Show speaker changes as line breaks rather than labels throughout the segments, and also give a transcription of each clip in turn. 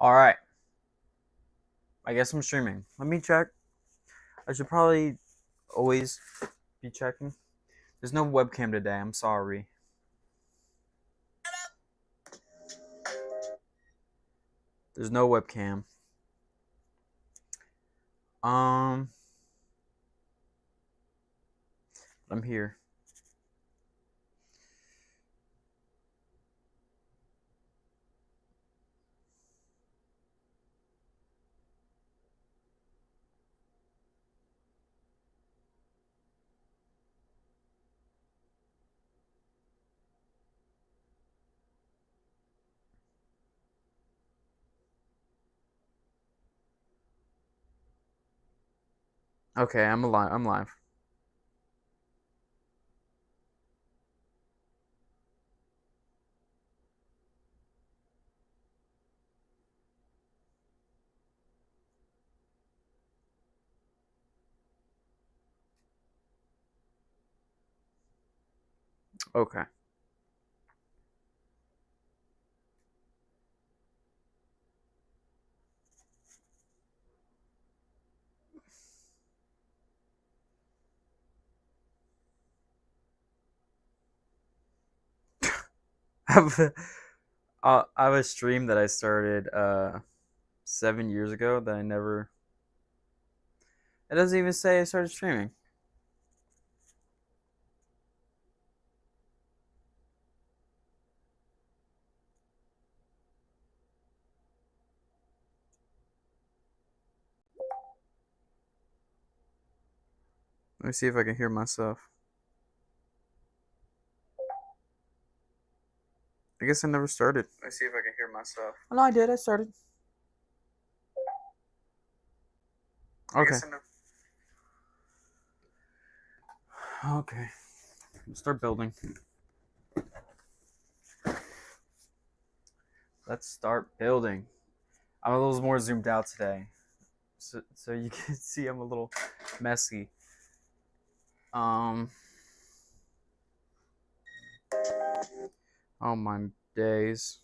Alright, I guess I'm streaming. Let me check. I should probably always be checking. There's no webcam today, I'm sorry. There's no webcam. I'm here. Okay, I'm alive. I'm live. Okay. I have a stream that I started 7 years ago that I never. It doesn't even say I started streaming. Let me see if I can hear myself. I guess I never started.
Let me see if I can hear myself.
Oh, no, I did. I started. Okay. Okay. Let's start building. Let's start building. I'm a little more zoomed out today, so you can see I'm a little messy. Oh my days.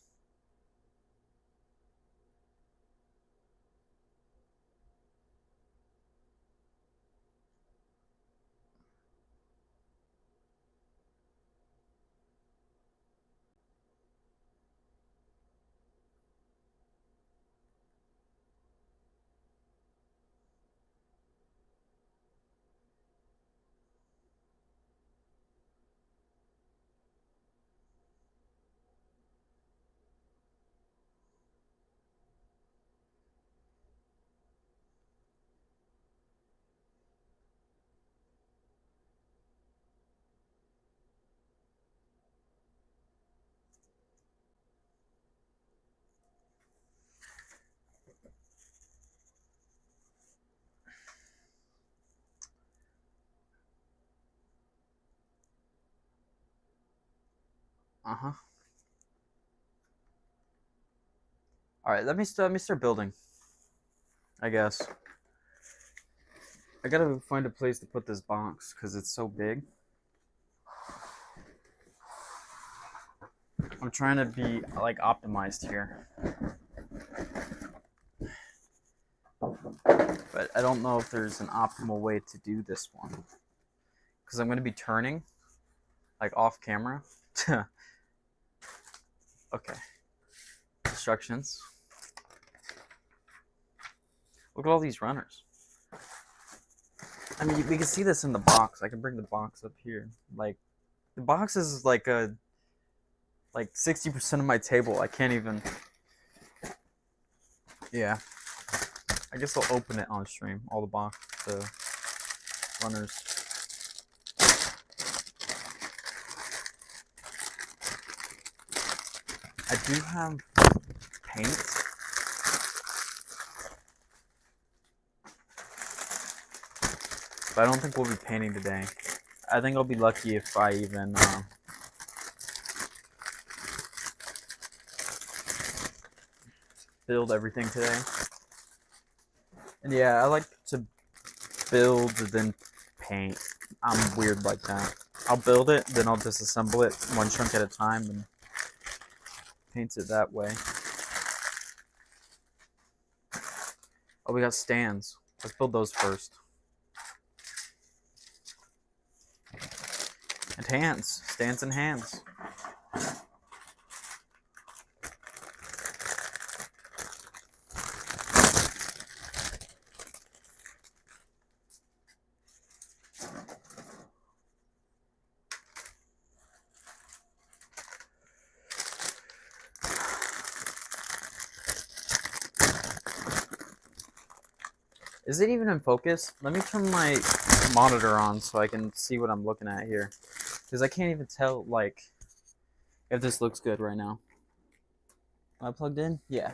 Uh-huh. All right, let me start building. I guess I gotta find a place to put this box because it's so big. I'm trying to be like optimized here, but I don't know if there's an optimal way to do this one because I'm gonna be turning like off camera. Okay. Instructions. Look at all these runners. I mean, we can see this in the box. I can bring the box up here. Like, the box is like 60% of my table. I can't even. Yeah. I guess I'll open it on stream. All the runners. I do have paint. But I don't think we'll be painting today. I think I'll be lucky if I even build everything today. And yeah, I like to build then paint. I'm weird like that. I'll build it, then I'll disassemble it one chunk at a time and paint it that way. Oh, we got stands. Let's build those first. And hands. Stands and hands. Is it even in focus? Let me turn my monitor on so I can see what I'm looking at here. Because I can't even tell, like, if this looks good right now. Am I plugged in? Yeah.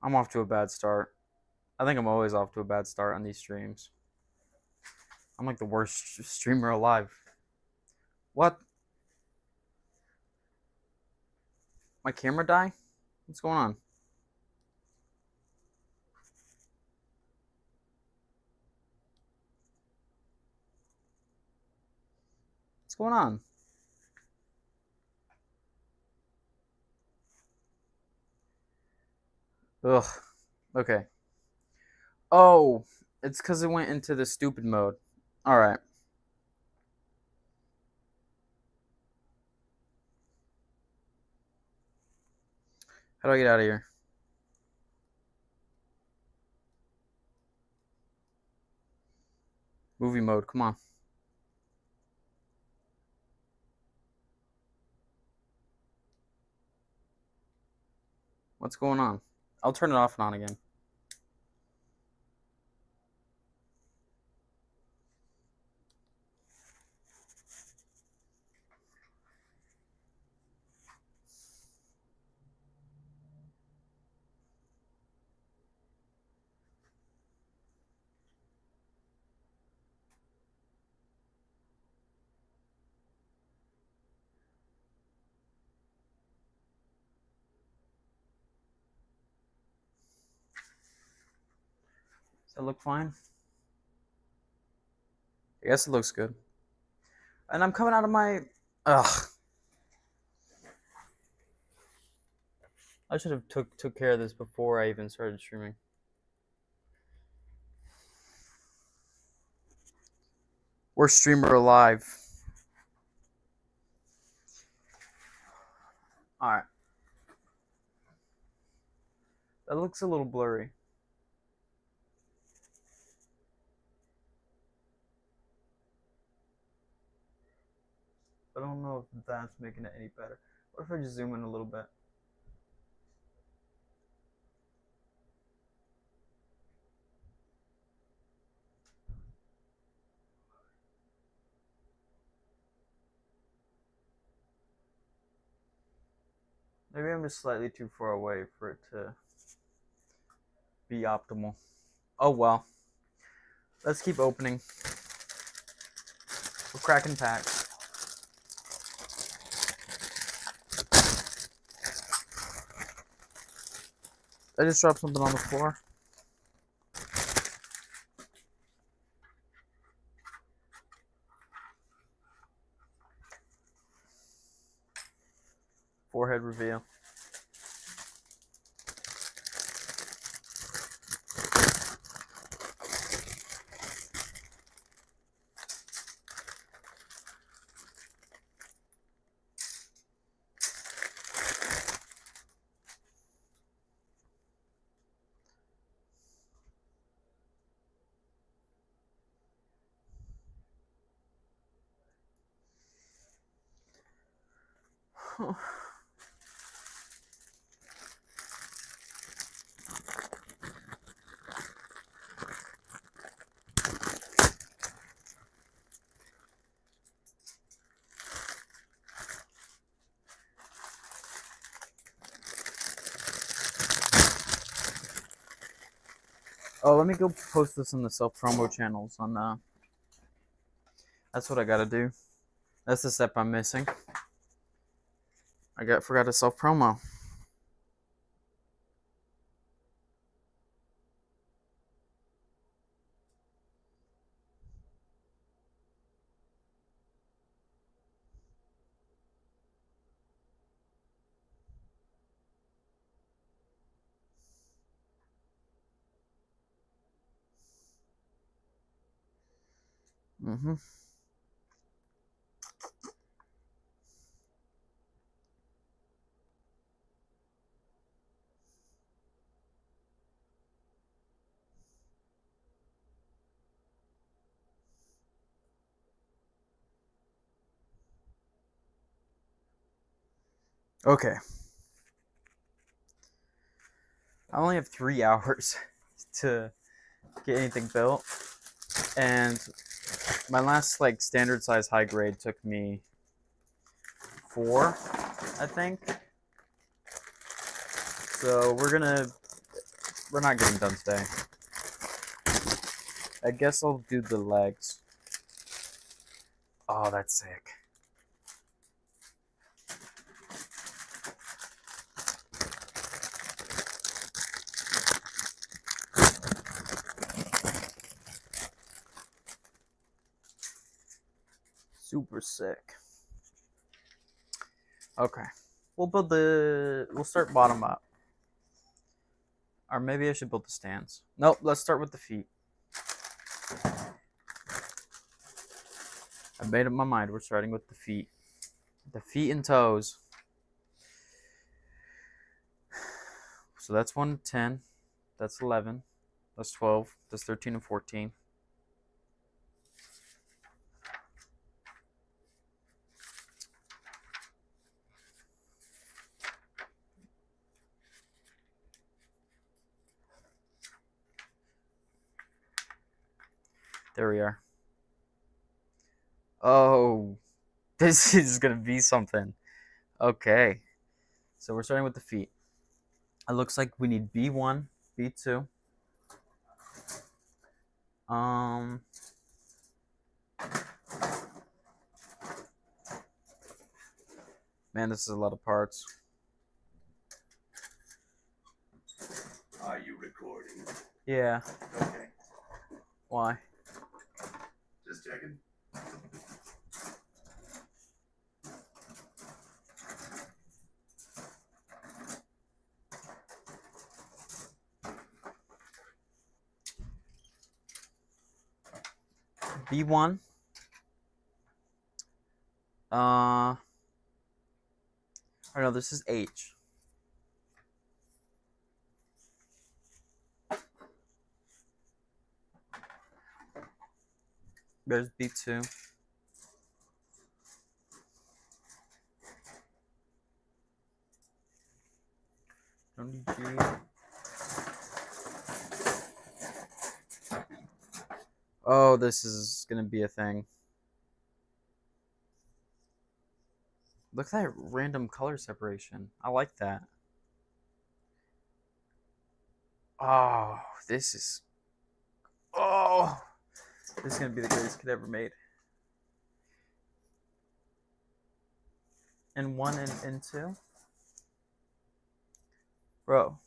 I'm off to a bad start. I think I'm always off to a bad start on these streams. I'm like the worst streamer alive. What? My camera die? What's going on? What's going on? Ugh. Okay. Oh, it's because it went into the stupid mode. Alright. How do I get out of here? Movie mode, come on. What's going on? I'll turn it off and on again. Does that look fine? I guess it looks good. And I'm coming out of my... Ugh. I should have took care of this before I even started streaming. Worst streamer alive. Alright. That looks a little blurry. I don't know if that's making it any better. What if I just zoom in a little bit? Maybe I'm just slightly too far away for it to be optimal. Oh well. Let's keep opening. We're cracking packs. I just dropped something on the floor. Forehead reveal. Oh, let me go post this on the self-promo channels on that's what I gotta do. That's the step I'm missing. Forgot to self-promo. Mm-hmm. Okay. I only have 3 hours to get anything built, and my last like standard size high grade took me 4, I think. So we're not getting done today. I guess I'll do the legs. Oh, that's sick. Super sick. Okay. We'll start bottom up. Or maybe I should build the stands. Nope, let's start with the feet. I've made up my mind. We're starting with the feet. The feet and toes. So that's 1 to 10. That's 11. That's 12. That's 13 and 14. There we are. Oh, this is going to be something. Okay. So we're starting with the feet. It looks like we need B1, B2. Man, this is a lot of parts.
Are you recording?
Yeah.
Okay.
Why?
Just checking.
B1. Or no, this is H. There's B2. Don't need G. Oh, this is gonna be a thing. Look at that random color separation. I like that. Oh, this is. Oh, this is gonna be the greatest kid ever made. And 1 and 2. Bro,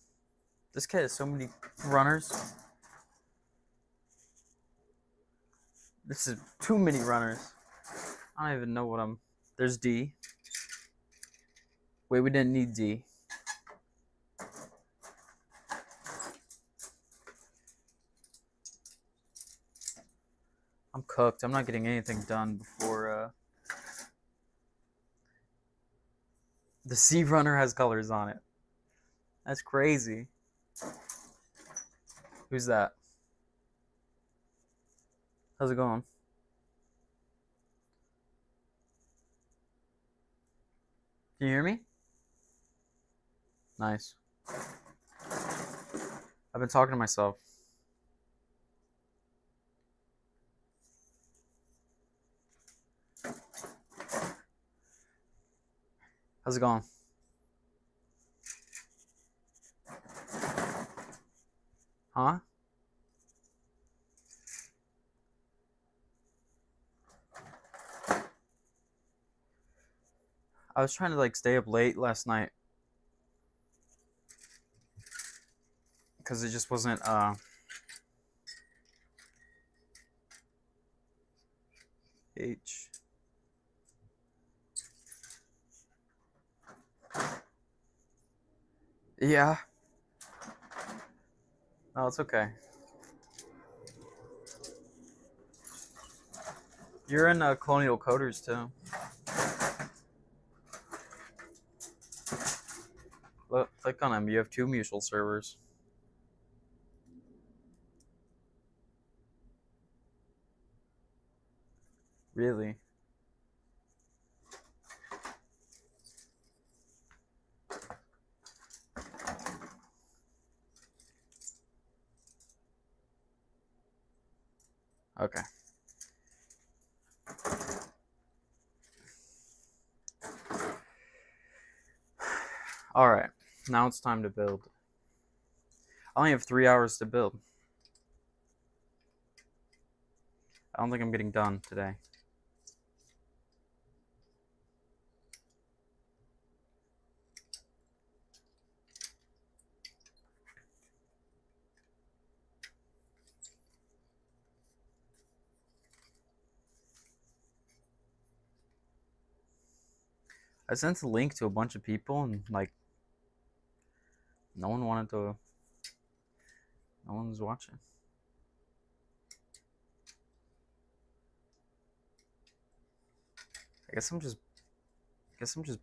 this kid has so many runners. This is too many runners. I don't even know what I'm. There's D. Wait, we didn't need D. I'm cooked. I'm not getting anything done before. The C runner has colors on it. That's crazy. Who's that? How's it going? Can you hear me? Nice. I've been talking to myself. How's it going? Huh? I was trying to like stay up late last night because it just wasn't H. Yeah. No, it's okay. You're in Colonial Coders too. Look, click on them. You have 2 mutual servers. Really? Okay. Alright. Now it's time to build. I only have 3 hours to build. I don't think I'm getting done today. I sent a link to a bunch of people and like no one wanted to. No one's watching. I guess I'm just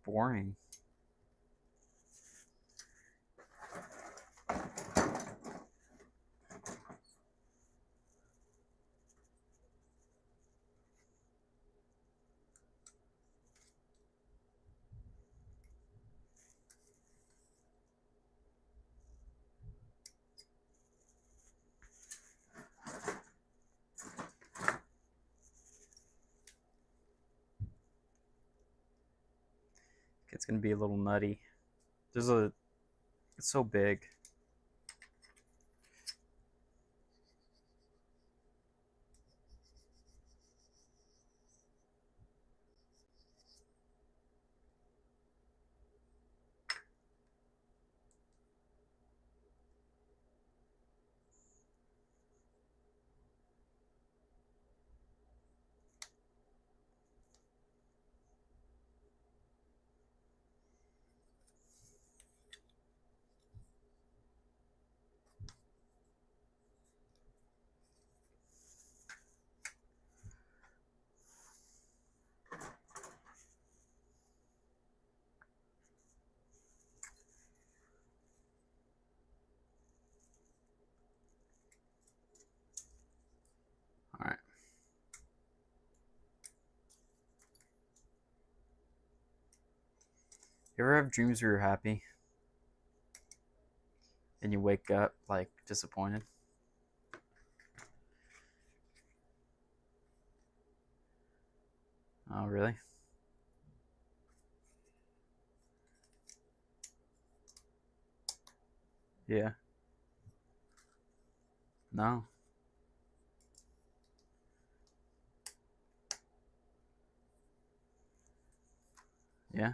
boring. It's gonna be a little nutty. It's so big. All right. You ever have dreams where you're happy and you wake up like disappointed? Oh, really? Yeah. No. Yeah.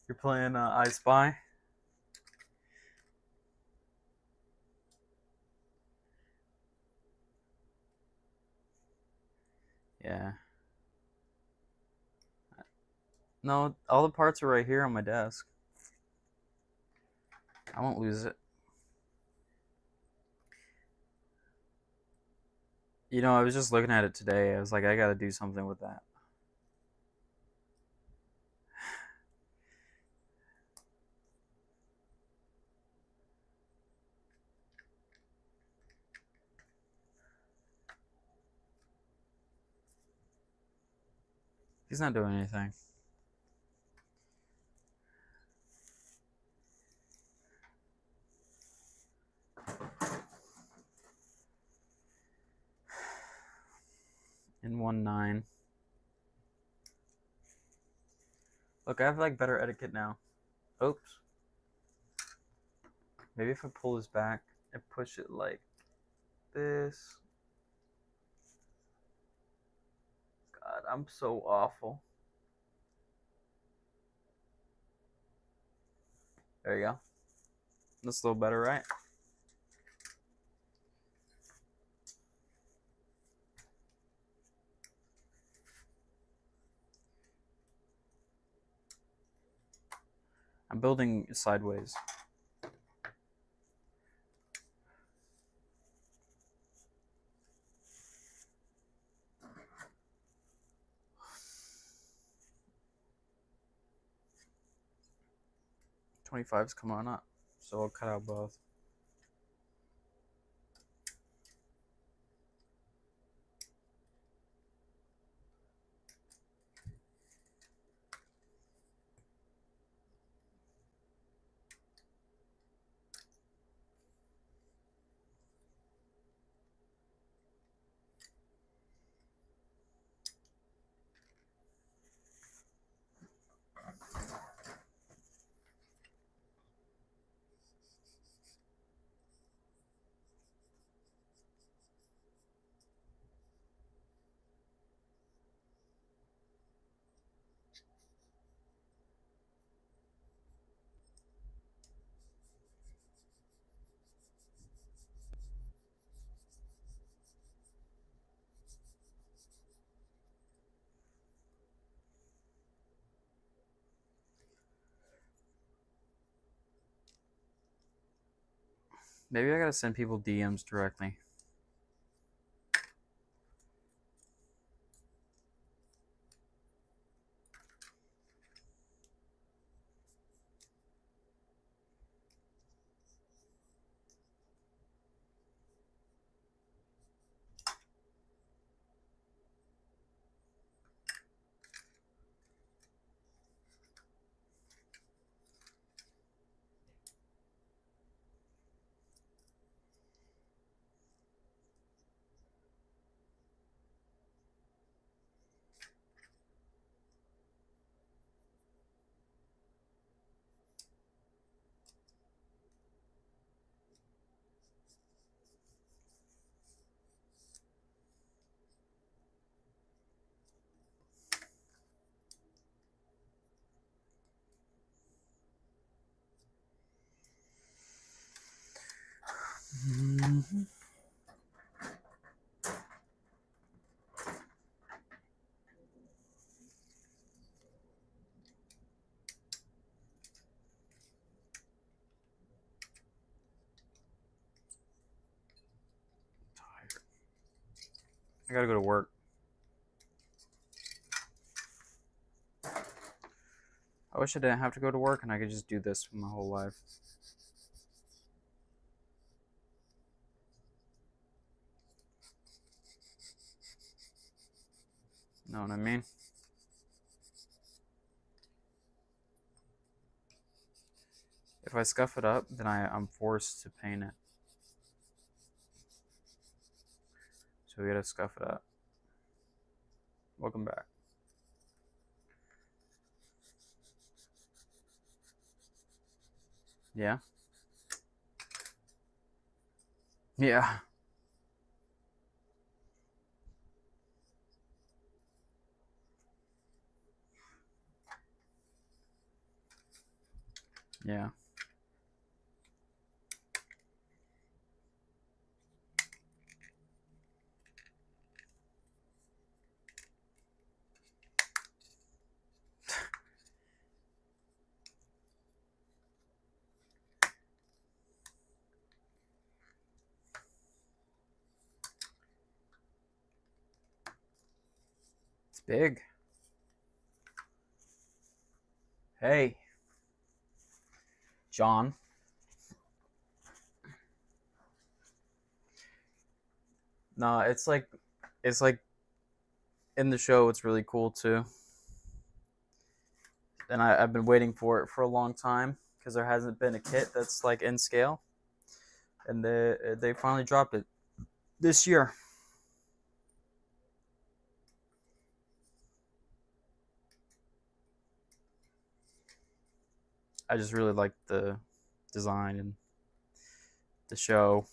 You're playing I Spy? Yeah. No, all the parts are right here on my desk. I won't lose it. You know, I was just looking at it today. I was like, I gotta do something with that. He's not doing anything. In 1.9. Look, I have like better etiquette now. Oops. Maybe if I pull this back and push it like this. God, I'm so awful. There you go. That's a little better, right? I'm building sideways. $25's come on up, so I'll cut out both. Maybe I gotta send people DMs directly. Mm-hmm. I gotta go to work. I wish I didn't have to go to work and I could just do this for my whole life. Know what I mean? If I scuff it up, then I'm forced to paint it. So we gotta scuff it up. Welcome back. Yeah? Yeah. Yeah. It's big. Hey. John. No, it's like in the show it's really cool too. And I've been waiting for it for a long time because there hasn't been a kit that's like in scale. And they finally dropped it this year. I just really like the design and the show.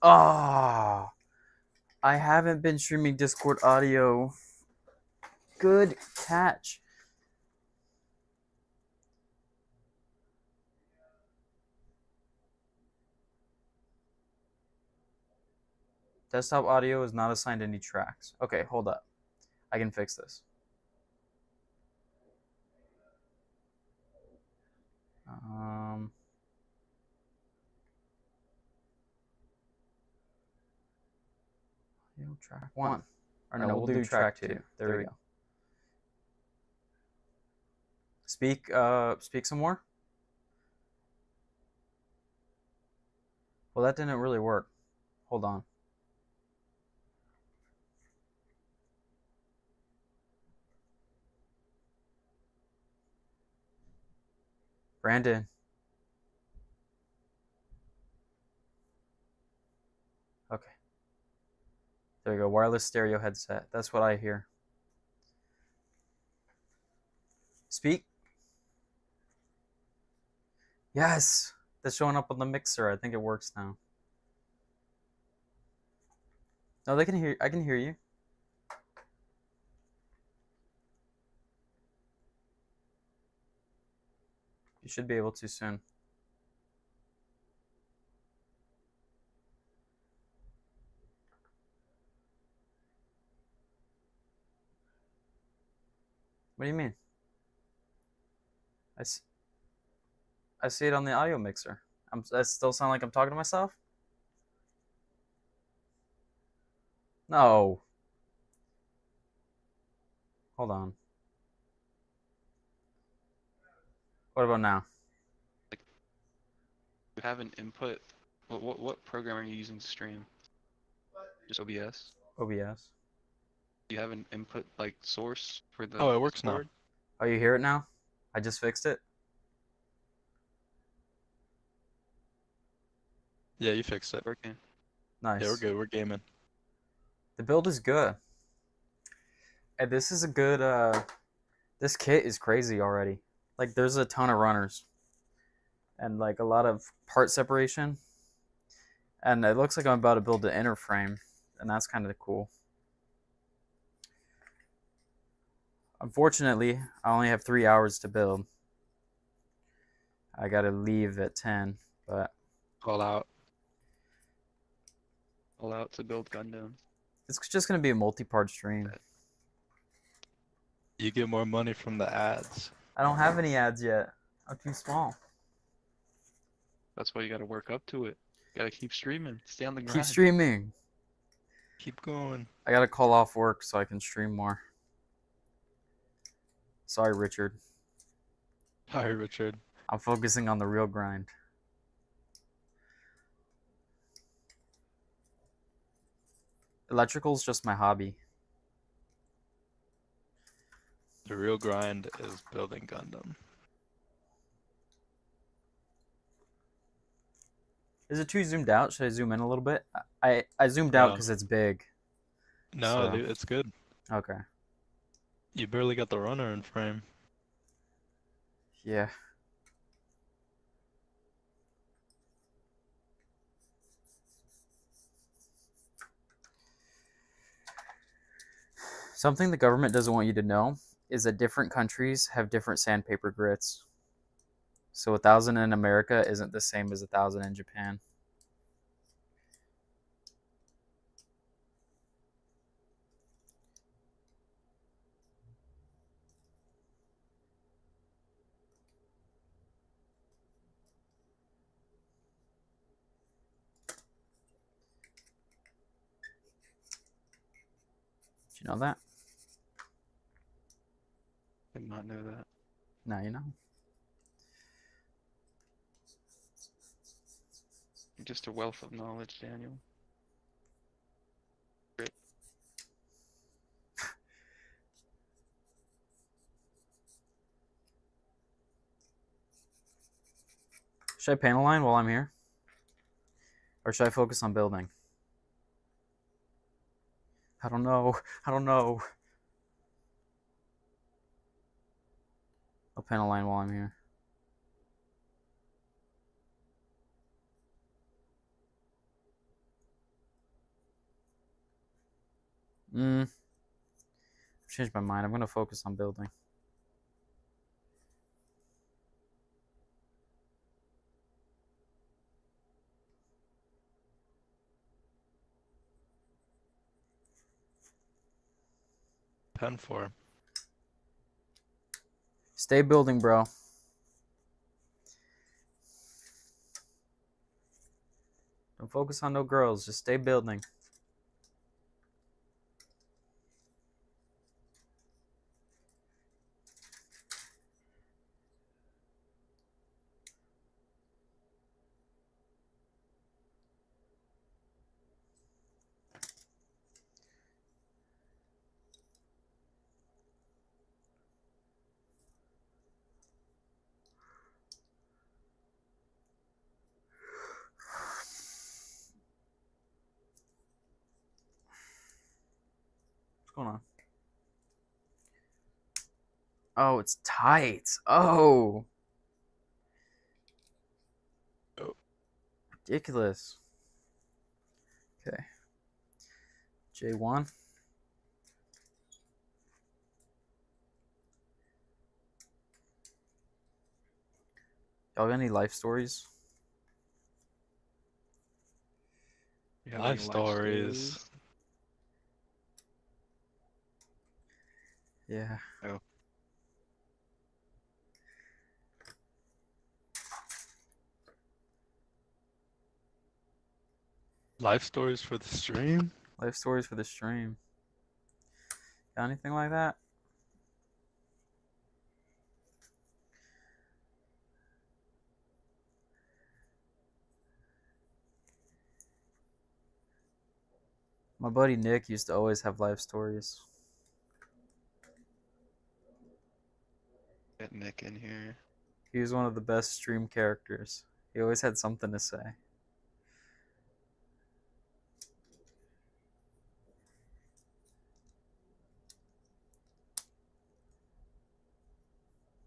Oh, I haven't been streaming Discord audio. Good catch. Desktop audio is not assigned any tracks. Okay, hold up. I can fix this. Track 1. Or no, we'll do track 2. There we go. Speak some more. Well, that didn't really work. Hold on. Brandon. Okay. There we go. Wireless stereo headset. That's what I hear. Speak. Yes. That's showing up on the mixer. I think it works now. No, they can hear. I can hear you. You should be able to soon. What do you mean? I see it on the audio mixer. I still sound like I'm talking to myself? No. Hold on. What about now?
Like, you have an input. What program are you using to stream? Just OBS?
OBS.
Do you have an input like source for the
Oh, it works
Discord?
Oh, you hear it now? I just fixed it.
Yeah, you fixed it.
Working.
Nice.
Yeah, we're good. We're gaming.
The build is good. And this is a good this kit is crazy already. Like there's a ton of runners and like a lot of part separation. And it looks like I'm about to build the inner frame, and that's kind of cool. Unfortunately, I only have 3 hours to build. I gotta leave at 10, but
All out. All out to build Gundam.
it's just gonna be a multi-part stream.
You get more money from the ads.
I don't have any ads yet. I'm too small.
That's why you gotta work up to it. You gotta keep streaming. Stay on the grind.
Keep streaming.
Keep going.
I gotta call off work so I can stream more. Sorry, Richard.
Hi, Richard.
I'm focusing on the real grind. Electrical's just my hobby.
The real grind is building Gundam.
Is it too zoomed out? Should I zoom in a little bit? I zoomed out
No.
because it's big.
No,
So-
dude, it's good.
Okay.
You barely got the runner in frame.
Yeah. Something the government doesn't want you to know is that different countries have different sandpaper grits. So 1,000 in America isn't the same as 1,000 in Japan. Did you know that?
Did not know that.
Now you know.
You're just a wealth of knowledge, Daniel. Great.
Should I panel line while I'm here? Or should I focus on building? I don't know. I don't know. I'll panel line while I'm here. I've changed my mind. I'm going to focus on building.
pen for?
Stay building, bro. Don't focus on no girls. Just stay building. What's going on? Oh, it's tight. Oh.
Oh.
Ridiculous. Okay. J1. Y'all got any life stories?
You have
Life
any
stories.
Yeah.
Oh.
Life stories for the stream?
Life stories for the stream. Got anything like that? My buddy Nick used to always have life stories.
Get Nick in here.
He was one of the best stream characters. He always had something to say.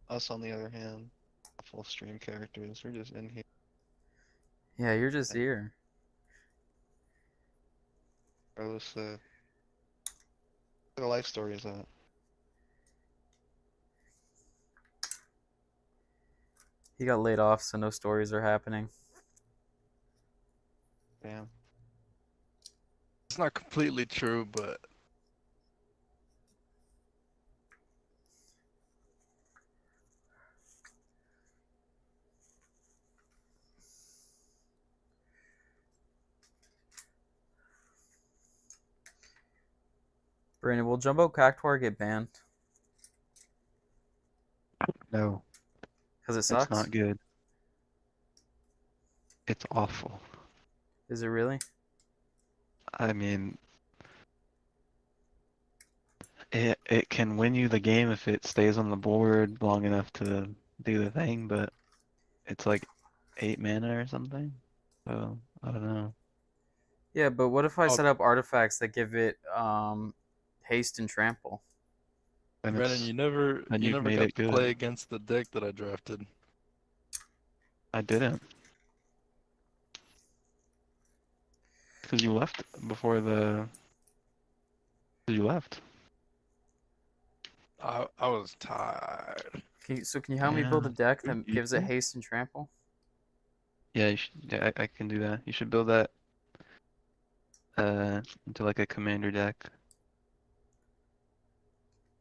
Us, on the other hand, full stream characters. We're just in here.
Yeah, you're just here.
Regardless, where the life story is at.
He got laid off, so no stories are happening.
Damn.
It's not completely true, but
Brandon, will Jumbo Cactuar get banned?
No,
Because it
it's
sucks?
not good. It's awful.
Is it really?
I mean, it can win you the game if it stays on the board long enough to do the thing, but it's like 8 mana or something. So I don't know.
Yeah, but what if I
Oh.
set up artifacts that give it haste and trample?
Then
Brennan,
it's
you
you've
never
made
got
it
to play
good.
against the deck that I drafted.
I didn't. Because you left before the. 'Cause you left.
I was tired.
Can you help me build a
Yeah.
deck that gives it
can.
haste and trample?
Yeah, you should. Yeah, I can do that. You should build that into like a commander deck.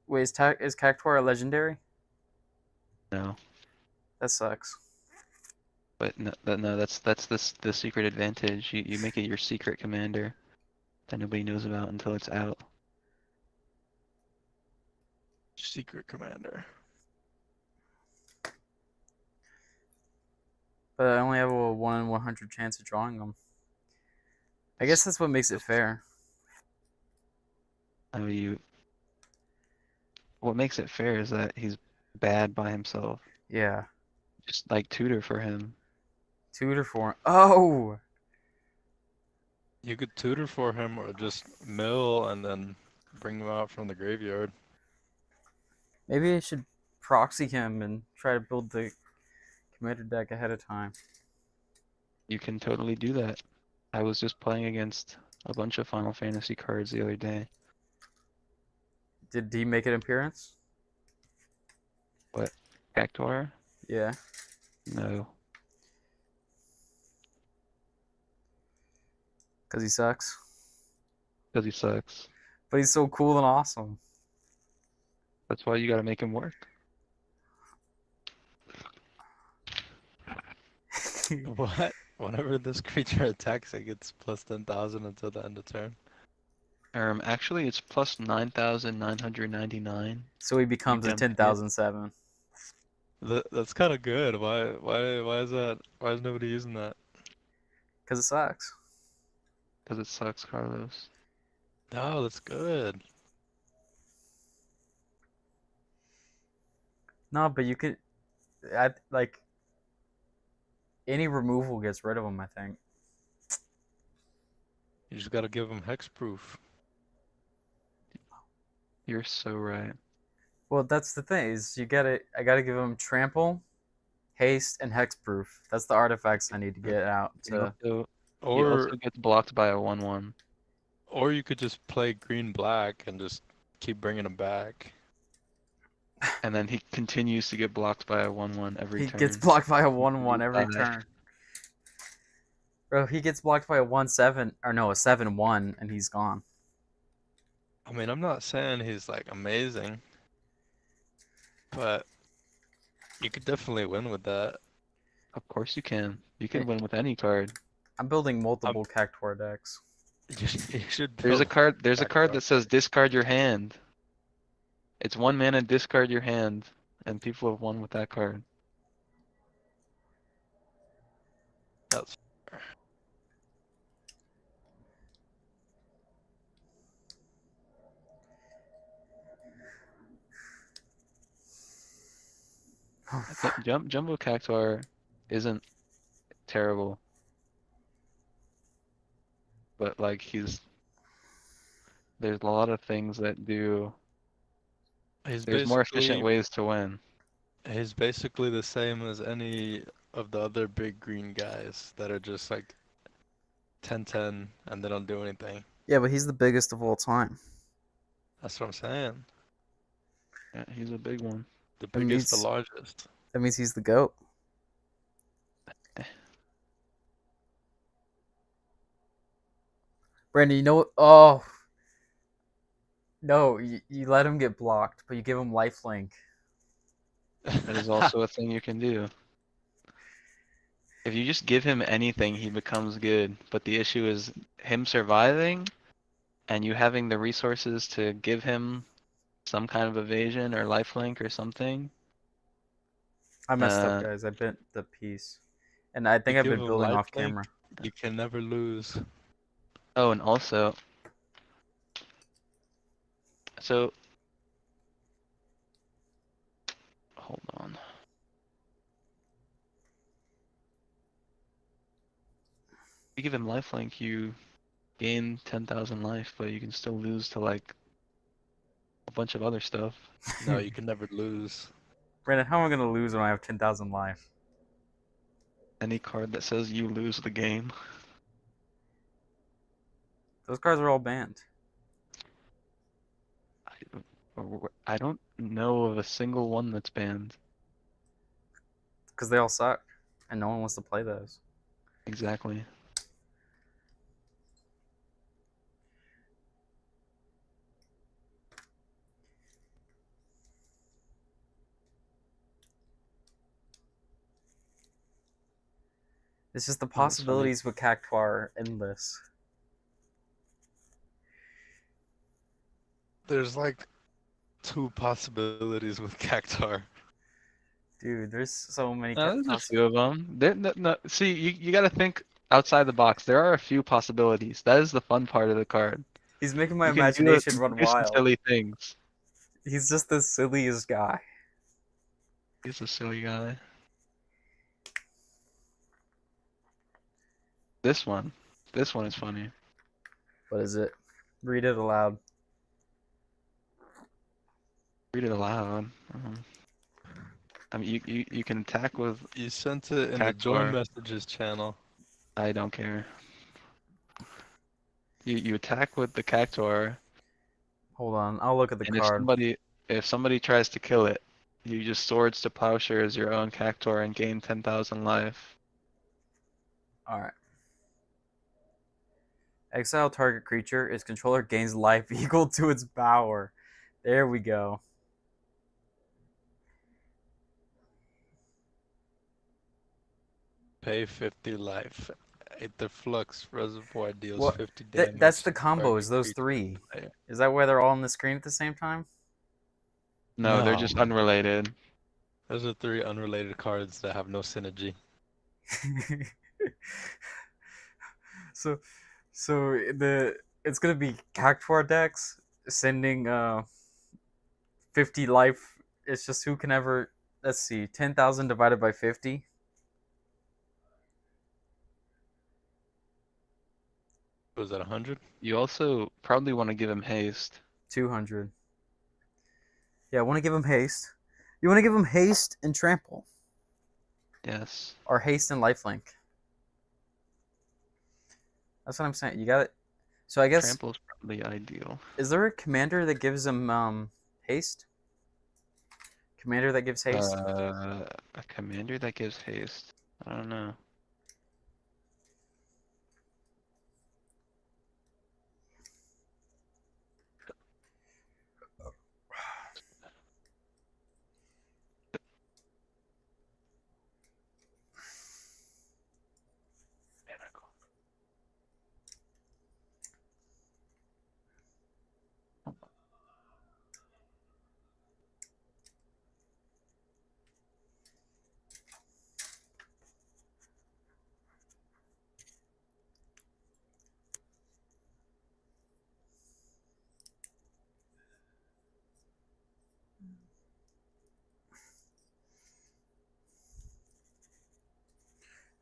Wait, is Cactuar a legendary?
No,
That sucks.
but no, that's the secret advantage. You make it your secret commander that nobody knows about until it's out.
Secret commander.
But I only have a 1 in 100 chance of drawing them. I guess that's what makes it fair.
How you? What makes it fair is that he's bad by himself.
Yeah.
Just like tutor for him.
Tutor for him. Oh!
You could tutor for him or just mill and then bring him out from the graveyard.
Maybe I should proxy him and try to build the commander deck ahead of time.
You can totally do that. I was just playing against a bunch of Final Fantasy cards the other day.
Did he make an appearance?
What? Cactuar?
Yeah.
No.
Because he sucks.
Because he sucks.
But he's so cool and awesome.
That's why you gotta make him work.
What? Whenever this creature attacks, it gets plus 10,000 until the end of turn.
Actually, it's plus 9,999.
So he
You
becomes a
can pay it
10,007.
That's kind of good. Why is that? Why is nobody using that?
Because it sucks.
because it sucks, Carlos.
No, that's good.
No, but you could. Like, any removal gets rid of him, I think.
You just gotta give him hexproof.
You're so right.
Well, that's the thing, is I gotta give him trample, haste, and hexproof. That's the artifacts I need to get out
He also, he
Or
also gets blocked by a 1/1.
or you could just play green black and just keep bringing him back.
And then he continues to get blocked by a 1/1 every
He
turn.
gets blocked by a 1/1
You
every
die.
turn. Bro, he gets blocked by a 1/7, or no, a 7/1, and he's gone.
I mean, I'm not saying he's like amazing, but you could definitely win with that.
Of course you can. You can win with any card.
I'm building multiple Cactuar decks.
You should
There's a
build
card. There's a card
Psycho.
that says discard your hand. It's 1 mana, discard your hand, and people have won with that card.
That's
I think Jumbo Cactuar isn't terrible, but like there's a lot of things that do.
he's
There's more efficient
basically
ways to win.
he's basically the same as any of the other big green guys that are just like 10-10 and they don't do anything.
Yeah, but he's the biggest of all time.
That's what I'm saying.
Yeah, he's a big one.
The
That
biggest, the
means-
largest.
That means he's the GOAT. Brandon, you know what? Oh. No, you let him get blocked, but you give him lifelink.
That is also a thing you can do. If you just give him anything, he becomes good. But the issue is him surviving and you having the resources to give him some kind of evasion or lifelink or something.
I messed up, guys. I bent the piece. And I think
You
I've
give
been
him
building off
lifelink,
camera.
you can never lose.
Oh, and also, so hold on. If you give him lifelink, you gain 10,000 life, but you can still lose to like a bunch of other stuff.
No, you can never lose.
Brandon, how am I going to lose when I have 10,000 life?
Any card that says you lose the game.
Those cards are all banned.
I don't know of a single one that's banned.
Because they all suck. And no one wants to play those.
Exactly.
It's just the
Oh, that's funny.
possibilities with Cactuar are endless.
There's like 2 possibilities with Cactuar.
Dude, there's so many
There's a
possibilities.
few of them. No, see, you got to think outside the box. There are a few possibilities. That is the fun part of the card.
He's making my
You can do
imagination run
some
wild.
silly things.
He's just the silliest guy.
He's a silly guy. This one is funny.
What is it? Read it aloud.
Read it aloud. I mean, you can attack with.
You sent it in the join
Cactuar.
messages channel.
I don't care. You attack with the Cactuar,
Hold on, I'll look at the
and
card.
if somebody tries to kill it, you just swords to plowshare as your own Cactuar and gain 10,000 life.
Alright. Exile target creature. Its controller gains life equal to its power. There we go.
Pay 50 life. Aether Flux Reservoir deals
What?
50
That's
damage
the
to target
combos. Those
creature
three.
player.
Is that why they're all on the screen at the same time?
No, they're just
No.
unrelated.
Those are 3 unrelated cards that have no synergy.
so, so it's gonna be Cactuar decks sending 50 life. It's just who can ever. Let's see, 10,000 divided by 50.
Was that 100?
You also probably want to give him haste.
200. Yeah, I want to give him haste. You want to give him haste and trample,
Yes.
or haste and lifelink. That's what I'm saying. You got it. So I guess
Trample's probably ideal.
is there a commander that gives him haste? Commander that gives haste?
A commander that gives haste. I don't know.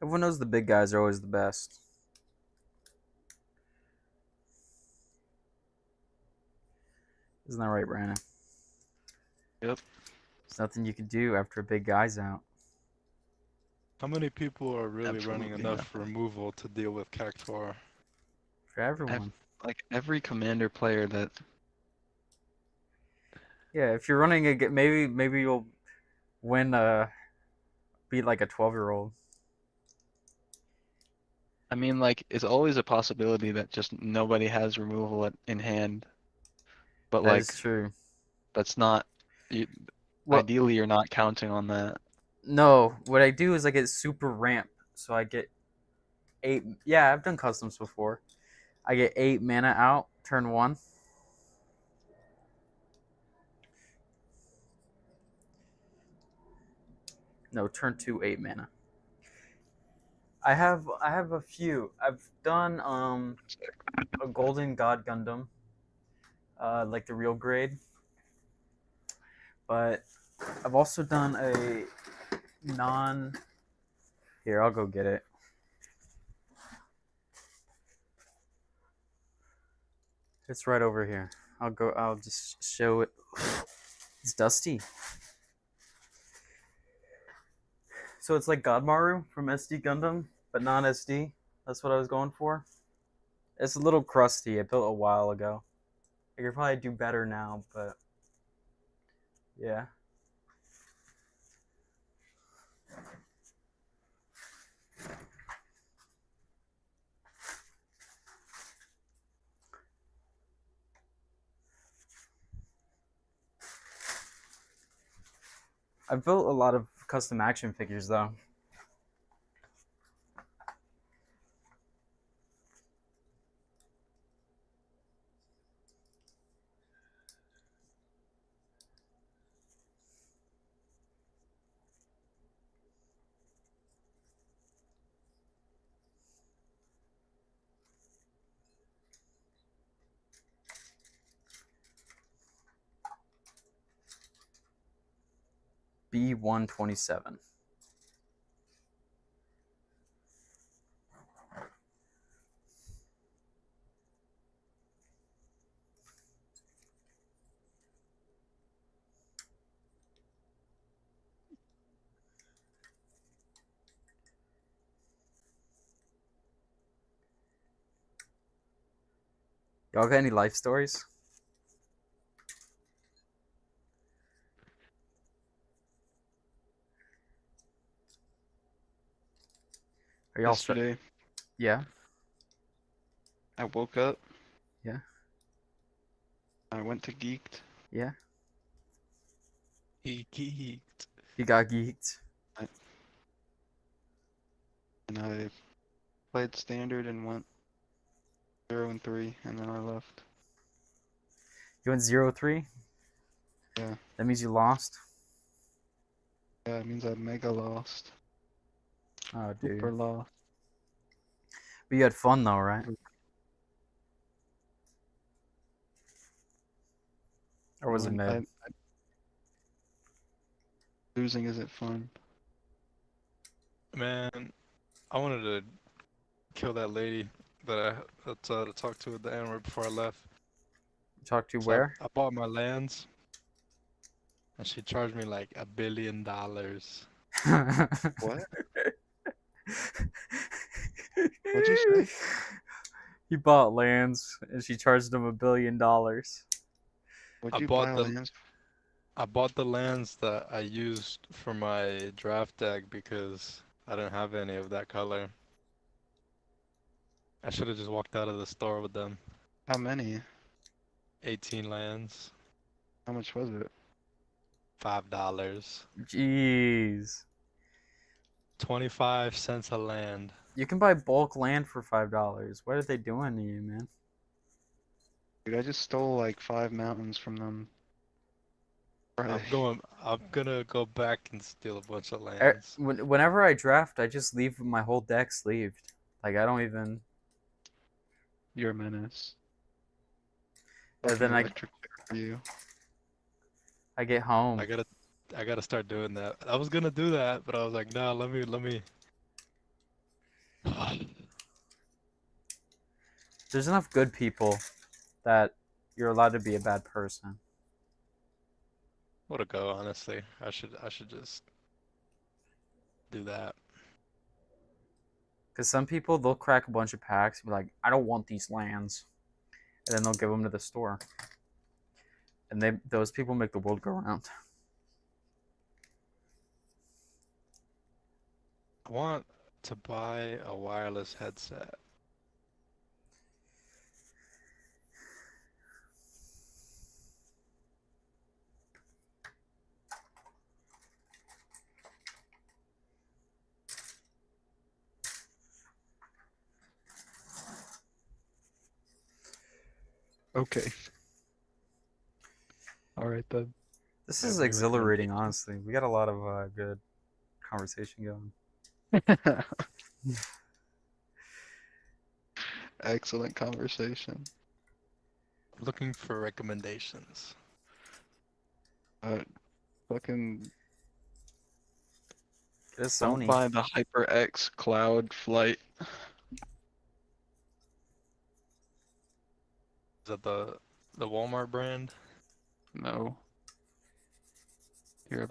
Everyone knows the big guys are always the best. Isn't that right, Brandon?
Yep.
There's nothing you can do after a big guy's out.
How many people are really running
Absolutely
enough
nothing.
removal to deal with Cactuar?
For everyone.
Like every commander player that
Yeah, if you're running maybe you'll win beat like a 12-year-old.
I mean, like, it's always a possibility that just nobody has removal in hand. But
That
like,
is true.
that's not. You,
Well,
ideally, you're not counting on that.
no, what I do is I get super ramp, so I get 8. Yeah, I've done customs before. I get 8 mana out turn 1. No, turn 2 8 mana. I have a few. I've done a Golden God Gundam, like the real grade. But I've also done a non. Here, I'll go get it. It's right over here. I'll just show it. It's dusty. So it's like Godmaru from SD Gundam, but non SD. That's what I was going for. It's a little crusty. I built a while ago. I could probably do better now, but yeah. I've built a lot of custom action figures though. B127. Y'all got any life stories? Are y'all
Yesterday,
Yeah.
I woke up.
Yeah.
I went to Geeked.
Yeah.
He geeked.
He got geeked.
and I played standard and went 0-3, and then I left.
You went 0-3?
Yeah.
That means you lost?
Yeah, it means I mega lost.
Oh, dude.
Super lost.
But you had fun, though, right? Or was it mid?
Losing isn't fun.
Man, I wanted to kill that lady that talked to at the end right before I left.
Talk to
So
where?
I bought my lands, and she charged me like $1 billion.
What? What'd you say?
He bought lands and she charged him $1 billion.
What'd
I
you
bought
buy
the
lands?
I bought the lands that I used for my draft deck because I didn't have any of that color. I should have just walked out of the store with them.
How many?
18 lands,
How much was it?
$5,
Jeez.
25 cents a land.
You can buy bulk land for $5. What are they doing to you, man?
Dude, I just stole like 5 mountains from them.
I'm gonna go back and steal a bunch of
Er,
lands.
Whenever I draft, I just leave my whole deck sleeved. Like, I don't even.
You're a menace.
And then
Fucking electric chair for you.
I get home.
I gotta start doing that. I was gonna do that, but I was like, no, let me.
There's enough good people that you're allowed to be a bad person.
What a go, honestly. I should just do that.
Because some people, they'll crack a bunch of packs and be like, I don't want these lands. And then they'll give them to the store. And those people make the world go round.
I want to buy a wireless headset.
Okay. Alright then.
This
Yeah,
is
any
exhilarating,
recommendations?
honestly. We got a lot of good conversation going.
Excellent conversation.
Looking for recommendations.
Fucking
Get a
don't
Sony.
buy the HyperX Cloud Flight.
Is that the Walmart brand?
No. Here,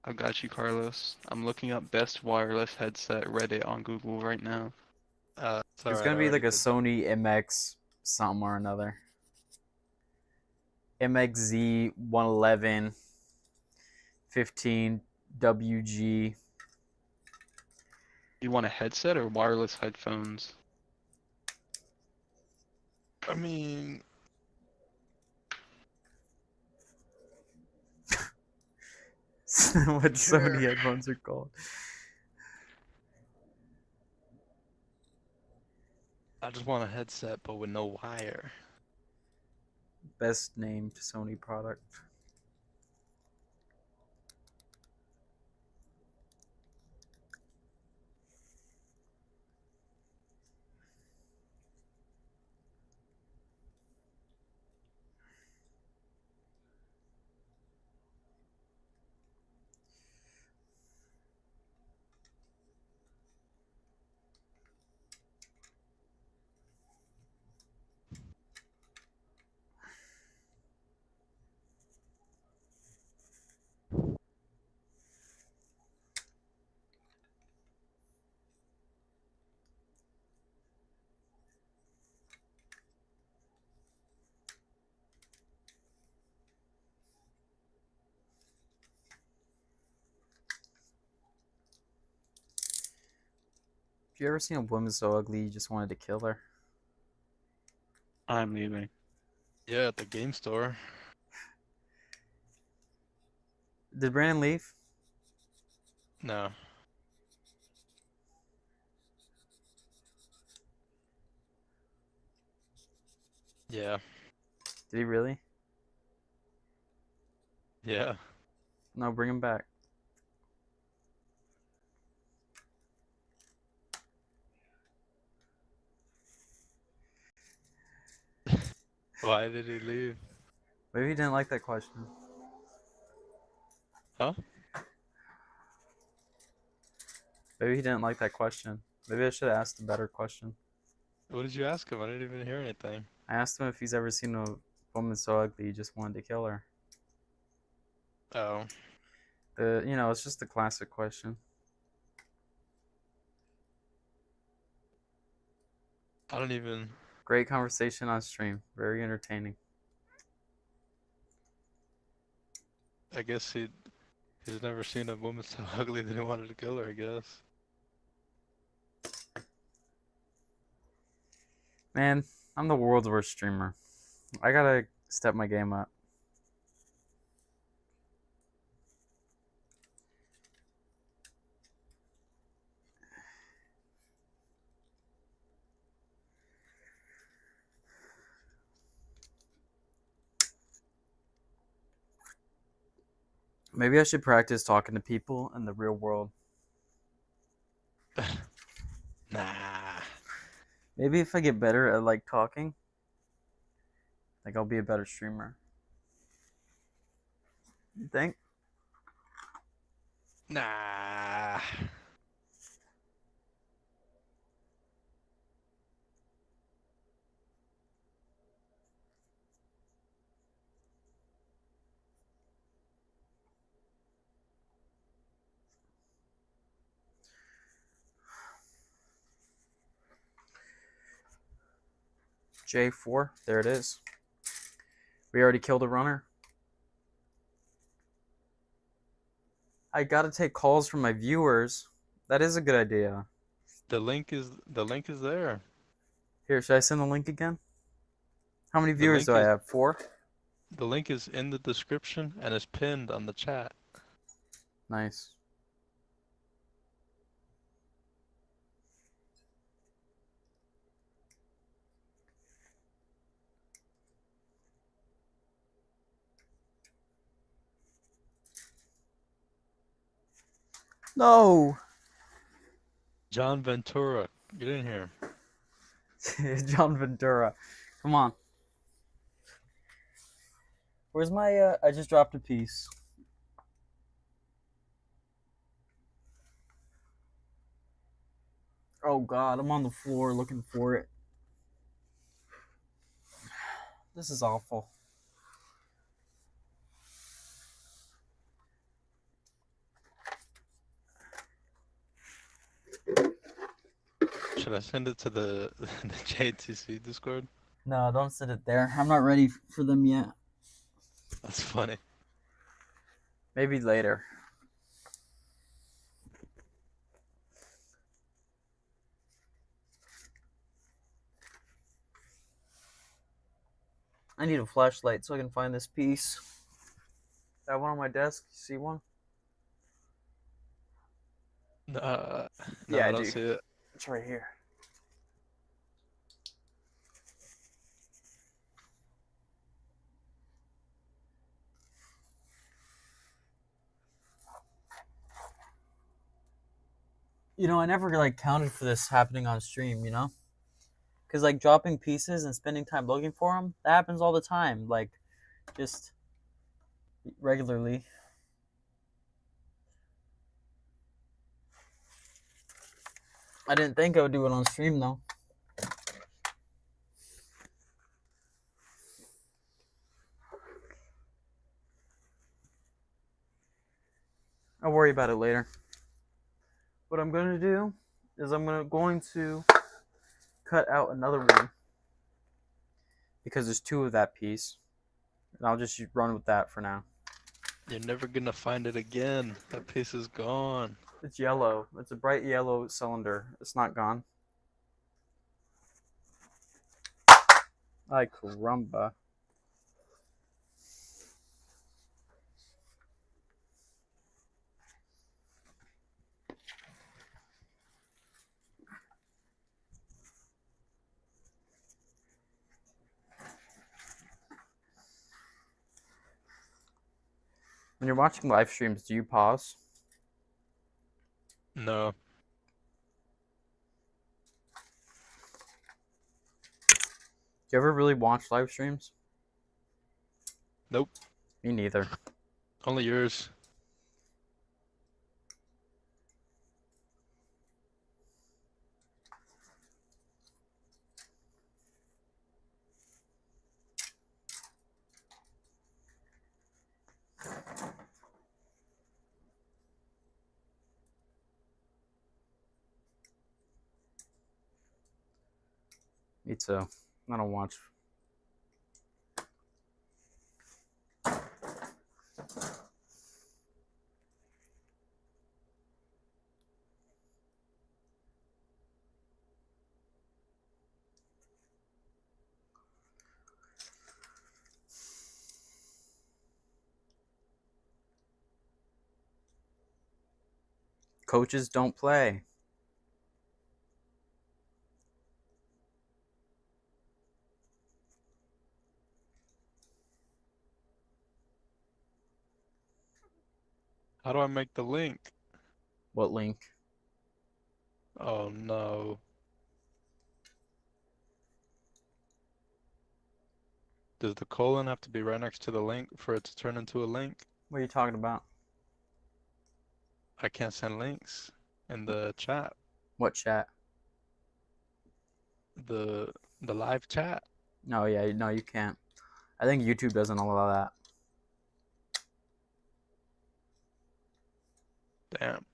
I've got you, Carlos. I'm looking up best wireless headset Reddit on Google right now.
It's
There's
alright,
gonna
I
be
already
like a
did that.
Sony MX something or another. MXZ 111 15 WG.
You want a headset or wireless headphones?
I mean,
What
Sure.
Sony headphones are called.
I just want a headset, but with no wire.
Best named Sony product. Have you ever seen a woman so ugly you just wanted to kill her?
I'm leaving.
Yeah, at the game store.
Did Brandon leave?
No. Yeah.
Did he really?
Yeah.
No, bring him back.
Why did he leave?
Maybe he didn't like that question.
Huh?
Maybe he didn't like that question. Maybe I should have asked a better question.
What did you ask him? I didn't even hear anything.
I asked him if he's ever seen a woman so ugly he just wanted to kill her.
Oh.
It's just a classic question.
I don't even.
Great conversation on stream. Very entertaining.
I guess he's never seen a woman so ugly that he wanted to kill her, I guess.
Man, I'm the world's worst streamer. I gotta step my game up. Maybe I should practice talking to people in the real world.
Nah.
Maybe if I get better at like talking, like I'll be a better streamer. You think?
Nah.
J4, there it is. We already killed a runner. I gotta take calls from my viewers. That is a good idea.
The link is there.
Here, should I send the link again? How many
The
viewers
link
do I
is
have? 4?
the link is in the description and is pinned on the chat.
Nice. No!
John Ventura, get in here.
John Ventura. Come on. Where's my, I just dropped a piece. Oh god, I'm on the floor looking for it. This is awful.
Should I send it to the the JTC Discord?
No, don't send it there. I'm not ready for them yet.
That's funny.
Maybe later. I need a flashlight so I can find this piece. That one on my desk. You see one?
No,
Yeah,
I don't
do.
see it.
It's right here. I never like counted for this happening on stream, Because like dropping pieces and spending time looking for them, that happens all the time. Like, just regularly. I didn't think I would do it on stream though. I'll worry about it later. What I'm going to do is I'm going to cut out another one because there's 2 of that piece. And I'll just run with that for now.
You're never gonna find it again. That piece is gone.
It's yellow. It's a bright yellow cylinder. It's not gone. Ay, caramba. When you're watching live streams, do you pause?
No.
Do you ever really watch live streams?
Nope.
Me neither.
Only yours.
Me too. I don't watch. Coaches don't play.
How do I make the link?
What link?
Oh no. Does the colon have to be right next to the link for it to turn into a link?
What are you talking about?
I can't send links in the chat.
What chat?
The live chat.
No, yeah, no, you can't. I think YouTube doesn't allow that.
Damn.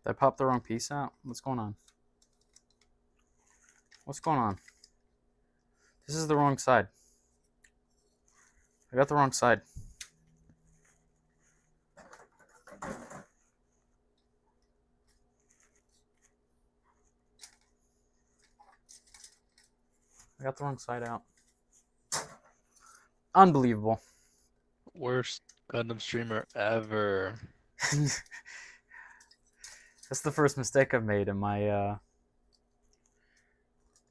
Did I pop the wrong piece out? What's going on? What's going on? This is the wrong side. I got the wrong side. I got the wrong side out. Unbelievable.
Worst Gundam streamer ever.
That's the first mistake I've made in my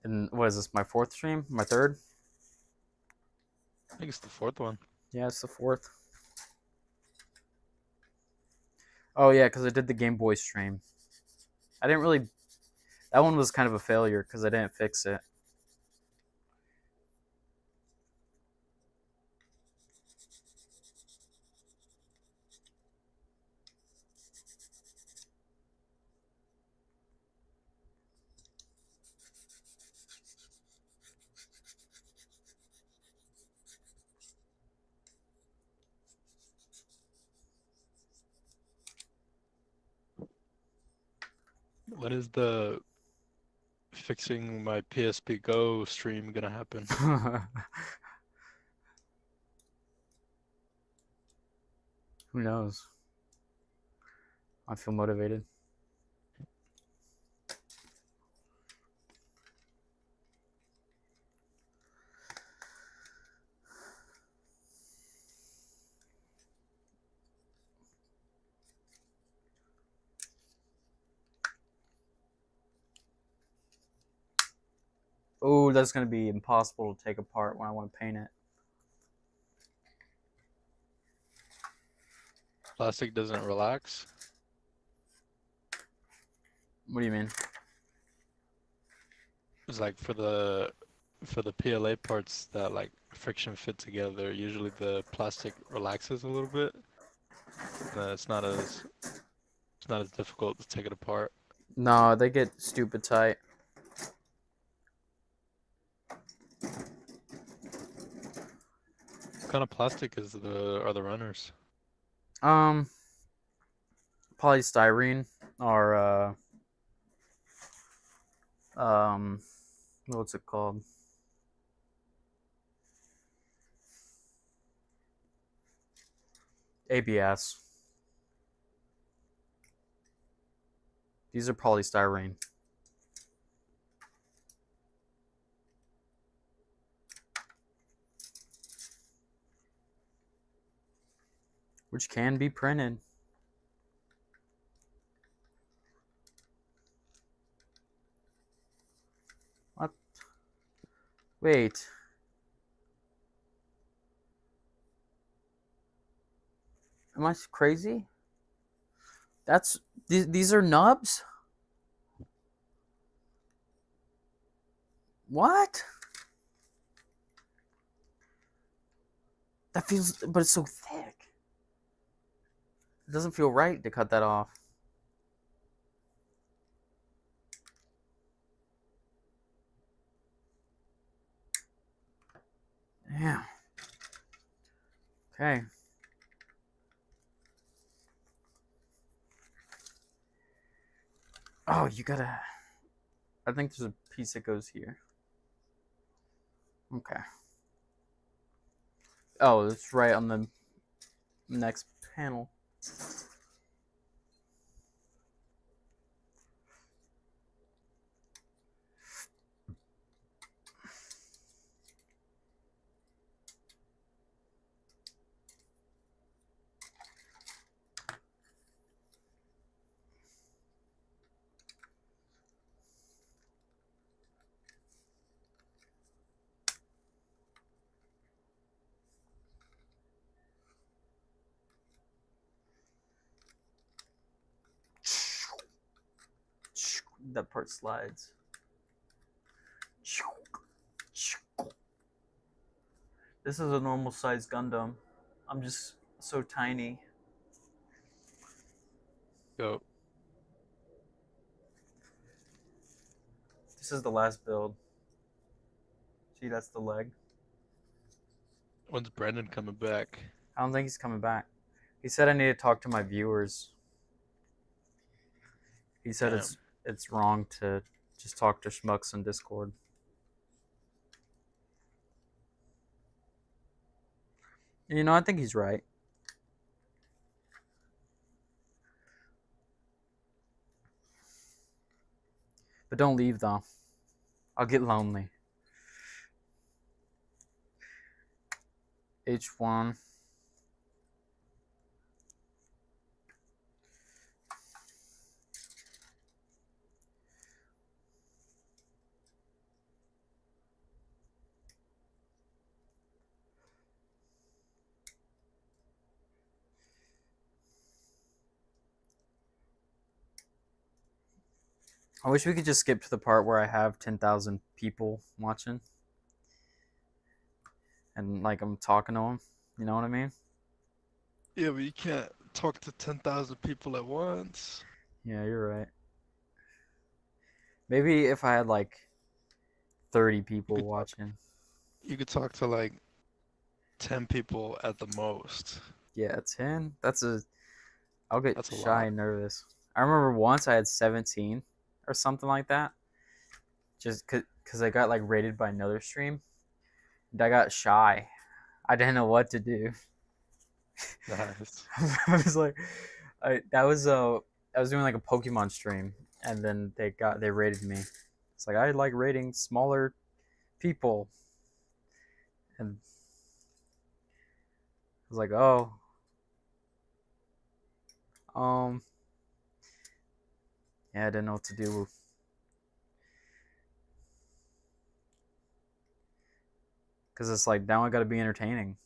in what is this, my fourth stream? My third?
I think it's the fourth one.
Yeah, it's the fourth. Oh yeah, because I did the Game Boy stream. I didn't really. That one was kind of a failure because I didn't fix it.
When is the fixing my PSP Go stream gonna happen?
Who knows? I feel motivated. Oh, that's going to be impossible to take apart when I want to paint it.
Plastic doesn't relax.
What do you mean?
It's like for the PLA parts that like friction fit together, usually the plastic relaxes a little bit. It's not as difficult to take it apart.
No, they get stupid tight.
What kind of plastic are the runners?
Um, polystyrene or what's it called? ABS. These are polystyrene. Which can be printed. What? Wait. Am I crazy? These are nubs? What? That feels, but it's so thick. It doesn't feel right to cut that off. Yeah. Okay. Oh, you gotta. I think there's a piece that goes here. Okay. Oh, it's right on the next panel. That part slides. This is a normal size Gundam. I'm just so tiny.
Go.
This is the last build. See, that's the leg.
When's Brandon coming back?
I don't think he's coming back. He said I need to talk to my viewers. He said
Damn.
it's wrong to just talk to schmucks in Discord. And you know, I think he's right. But don't leave though. I'll get lonely. H1. I wish we could just skip to the part where I have 10,000 people watching. And like I'm talking to them. You know what I mean?
Yeah, but you can't talk to 10,000 people at once.
Yeah, you're right. Maybe if I had like 30 people
could talk-
watching.
You could talk to like 10 people at the most.
Yeah, 10. I'll get
That's a
shy
lot.
and nervous. I remember once I had 17 or something like that. Just because I got like rated by another stream. And I got shy. I didn't know what to do.
Nice.
I was like, I was doing like a Pokemon stream, and then they rated me. It's like I like rating smaller people, and I was like, oh, yeah, I didn't know what to do. Because it's like now I got to be entertaining.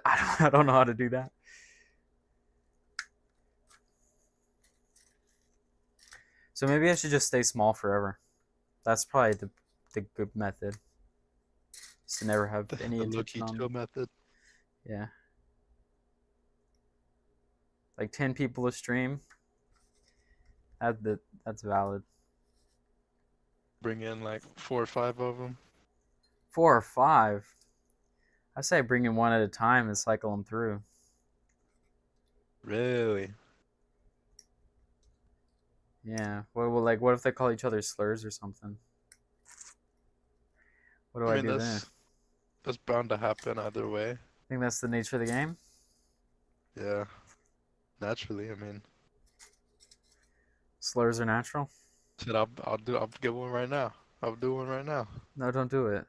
I don't know how to do that. So maybe I should just stay small forever. That's probably the good method. Is to never have any
The
attention on
Lokito
me.
method.
Yeah. Like 10 people a stream. That's valid.
Bring in like 4 or 5 of them.
4 or 5. I say bring in one at a time and cycle them through.
Really?
Yeah. What if they call each other slurs or something? What do
I
I
mean,
do then?
that's bound to happen either way.
I think that's the nature of the game.
Yeah. Naturally, I mean.
Slurs are natural.
Shit, I'll get one right now. I'll do one right now.
No, don't do it.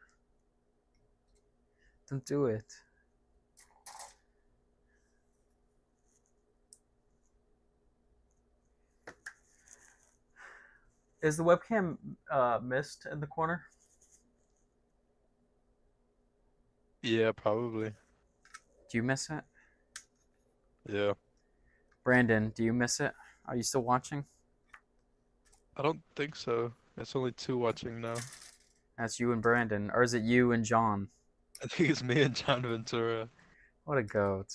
Don't do it. Is the webcam missed in the corner?
Yeah, probably.
Do you miss it?
Yeah.
Brandon, do you miss it? Are you still watching?
I don't think so. It's only 2 watching now.
That's you and Brandon. Or is it you and John?
I think it's me and John Ventura.
What a goat.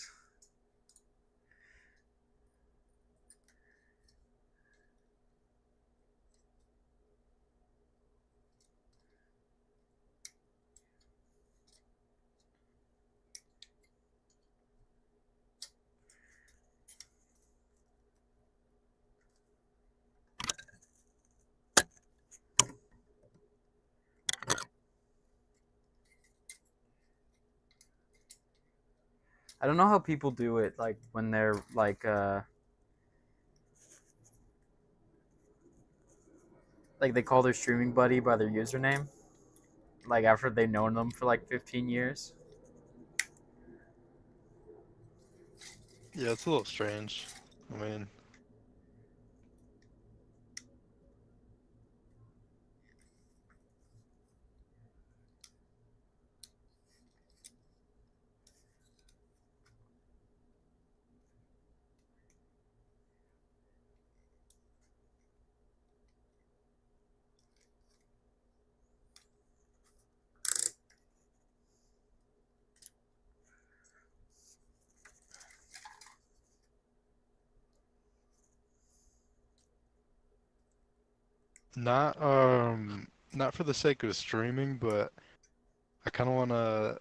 I don't know how people do it, like when they're like they call their streaming buddy by their username, like after they've known them for like 15 years.
Yeah, it's a little strange. I mean, not for the sake of streaming, but I kind of want to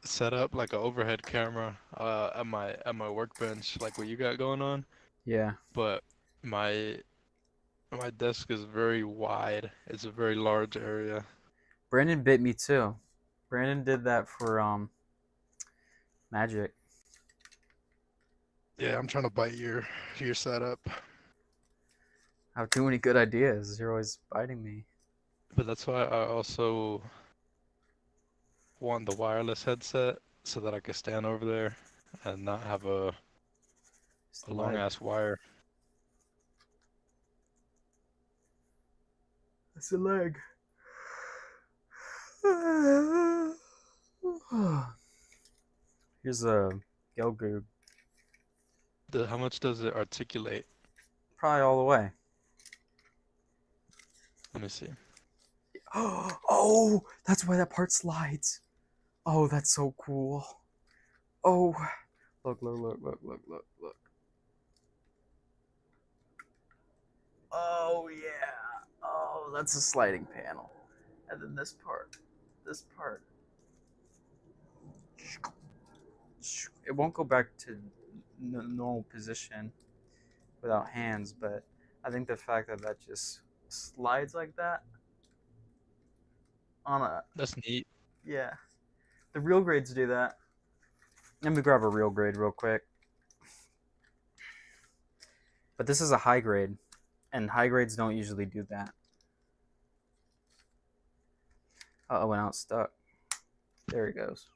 set up like an overhead camera at my workbench, like what you got going on.
Yeah.
But my my desk is very wide. It's a very large area.
Brandon bit me too. Brandon did that for Magic.
Yeah, I'm trying to bite your setup,
I have too many good ideas. You're always biting me.
but that's why I also want the wireless headset so that I can stand over there and not have
It's
a
the
long
leg.
ass wire.
It's the leg. Here's a Gelgoog.
How much does it articulate?
Probably all the way.
Let me see.
Oh, that's why that part slides. Oh, that's so cool. Oh, look. Oh, yeah. Oh, that's a sliding panel. And then this part. It won't go back to normal position without hands, but I think the fact that that just slides like that on a,
That's neat.
yeah. The real grades do that. Let me grab a real grade real quick. But this is a high grade, and high grades don't usually do that. Uh-oh, and now it's stuck. There he goes.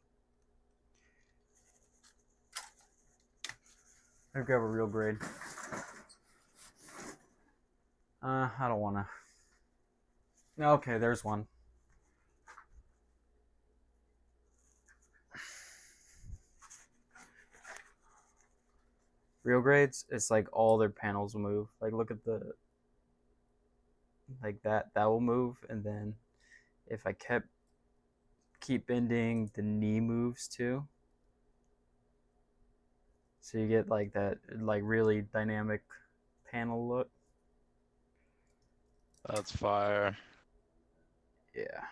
Let me grab a real grade. I don't wanna. Okay, there's one. Real grades, it's like all their panels move. Like look at the like that will move, and then if I keep bending, the knee moves too. So you get like that like really dynamic panel look.
That's fire.
Yeah.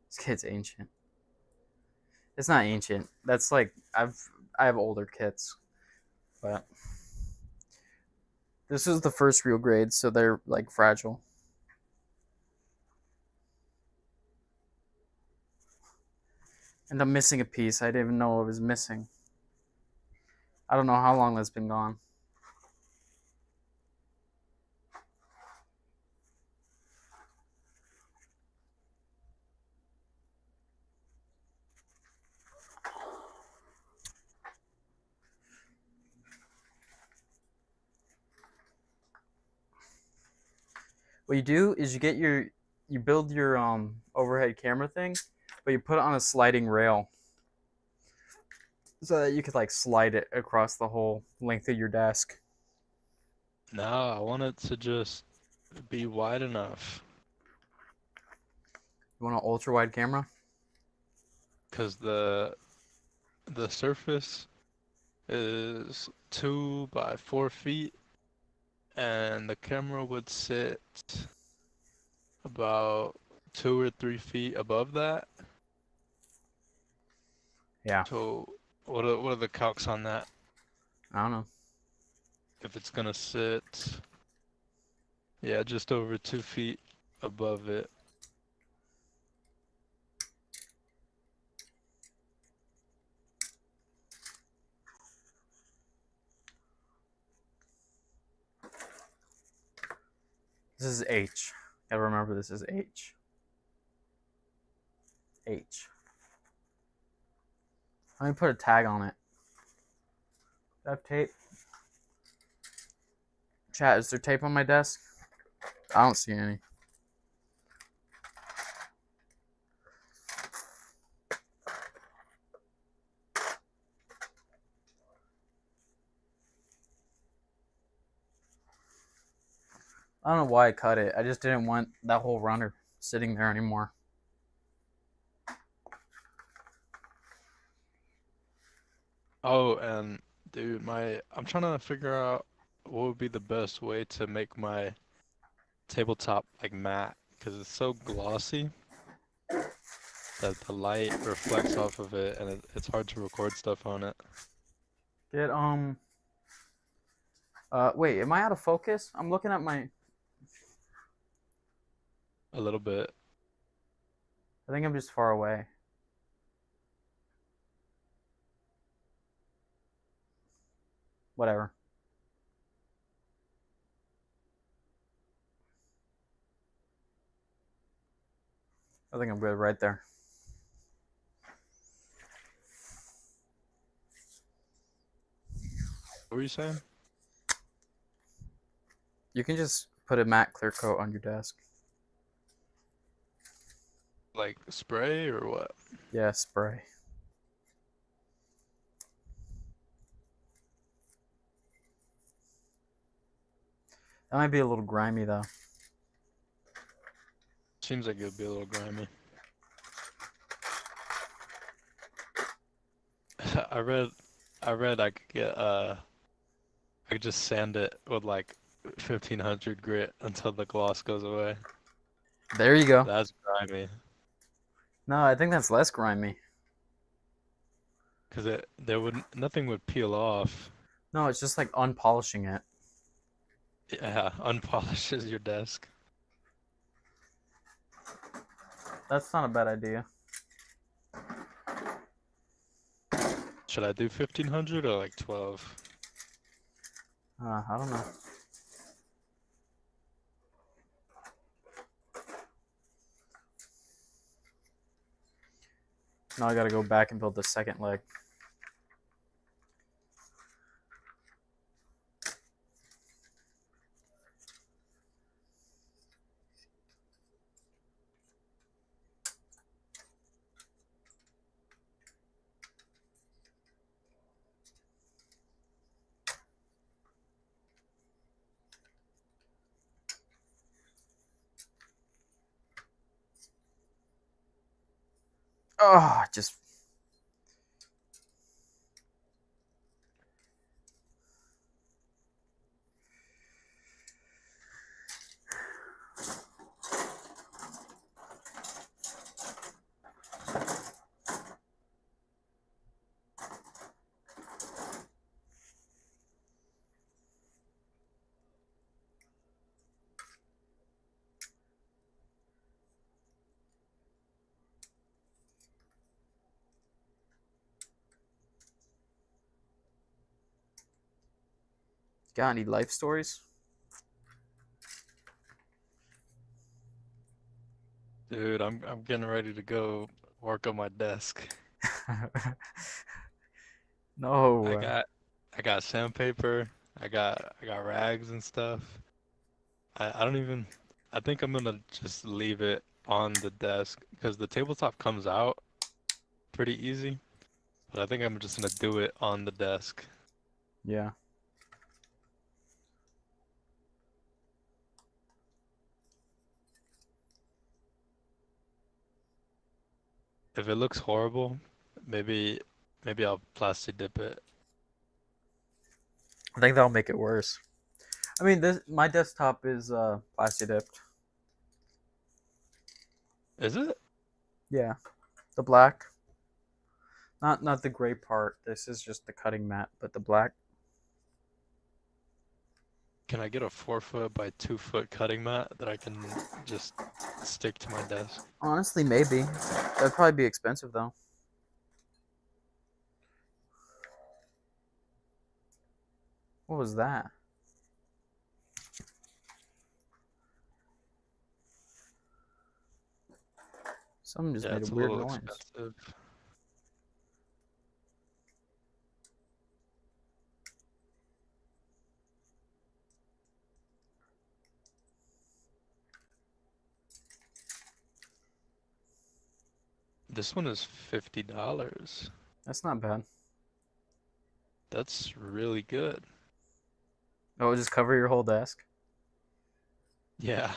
This kid's ancient. It's not ancient. That's like I have older kits, but this is the first real grade, so they're like fragile. And I'm missing a piece. I didn't even know it was missing. I don't know how long that's been gone. What you do is you build your overhead camera thing, but you put it on a sliding rail so that you could like slide it across the whole length of your desk.
No, I want it to just be wide enough.
You want an ultra wide camera?
Because the surface is 2 by 4 feet, and the camera would sit about 2 or 3 feet above that.
Yeah.
So what are the calcs on that?
I don't know.
If it's gonna sit, yeah, just over 2 feet above it.
This is H. Gotta remember this is H. H. Let me put a tag on it. Do I have tape? Chat, is there tape on my desk? I don't see any. I don't know why I cut it. I just didn't want that whole runner sitting there anymore.
Oh, and dude, I'm trying to figure out what would be the best way to make my tabletop like matte, because it's so glossy that the light reflects off of it, and it's hard to record stuff on it.
Get wait, am I out of focus? I'm looking at my
A little bit.
I think I'm just far away. Whatever. I think I'm good right there.
What were you saying?
You can just put a matte clear coat on your desk.
Like spray or what?
Yeah, spray. That might be a little grimy though.
Seems like it would be a little grimy. I read I could get I could just sand it with like 1500 grit until the gloss goes away.
There you go.
That's grimy.
No, I think that's less grimy.
Cause nothing would peel off.
No, it's just like unpolishing it.
Yeah, unpolishes your desk.
That's not a bad idea.
Should I do 1500 or like 12?
I don't know. Now I gotta go back and build the second leg. Oh, just got any life stories?
Dude, I'm getting ready to go work on my desk. I
No.
got I got sandpaper, I got rags and stuff. I don't even I think I'm gonna just leave it on the desk because the tabletop comes out pretty easy, but I think I'm just gonna do it on the desk.
Yeah.
If it looks horrible, maybe I'll plastic dip it.
I think that'll make it worse. I mean, this my desktop is plastic dipped.
Is it?
Yeah, the black, not the gray part. This is just the cutting mat, but the black.
Can I get a 4 foot by 2 foot cutting mat that I can just stick to my desk?
Honestly, maybe that'd probably be expensive though. What was that? Something just
Yeah,
made a
it's a
weird
little
noise.
expensive. This one is $50.
That's not bad.
That's really good.
Oh, just cover your whole desk.
Yeah.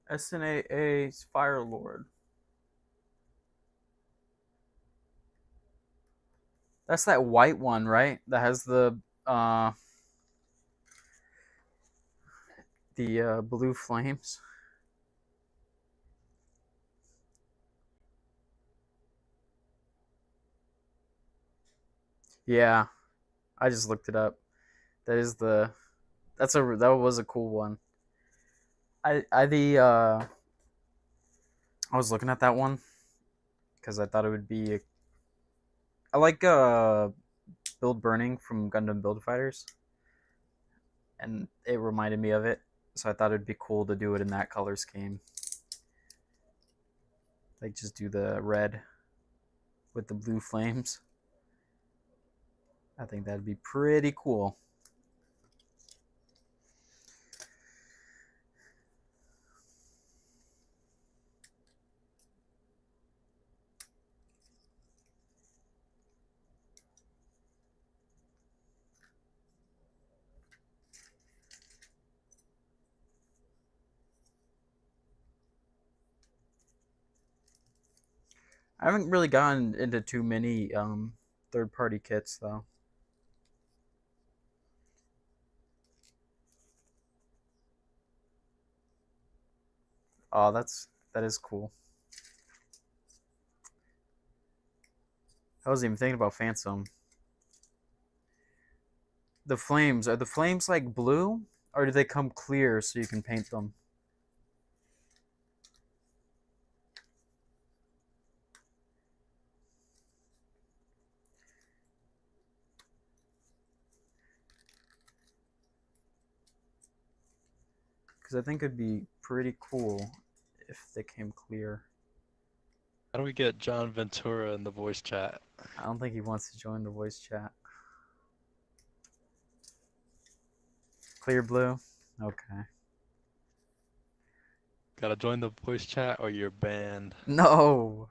SNAA's Fire Lord. That's that white one, right? That has uh the blue flames. Yeah, I just looked it up. That is the that was a cool one. I was looking at that one because I thought it would be. I like Build Burning from Gundam Build Fighters, and it reminded me of it. So I thought it'd be cool to do it in that color scheme. Like just do the red with the blue flames. I think that'd be pretty cool. I haven't really gotten into too many third-party kits though. Oh, that is cool. I wasn't even thinking about Phantom. The flames, are the flames like blue? Or do they come clear so you can paint them? Because I think it'd be pretty cool if they came clear.
How do we get John Ventura in the voice chat?
I don't think he wants to join the voice chat. Clear blue? Okay.
Gotta join the voice chat or you're banned.
No!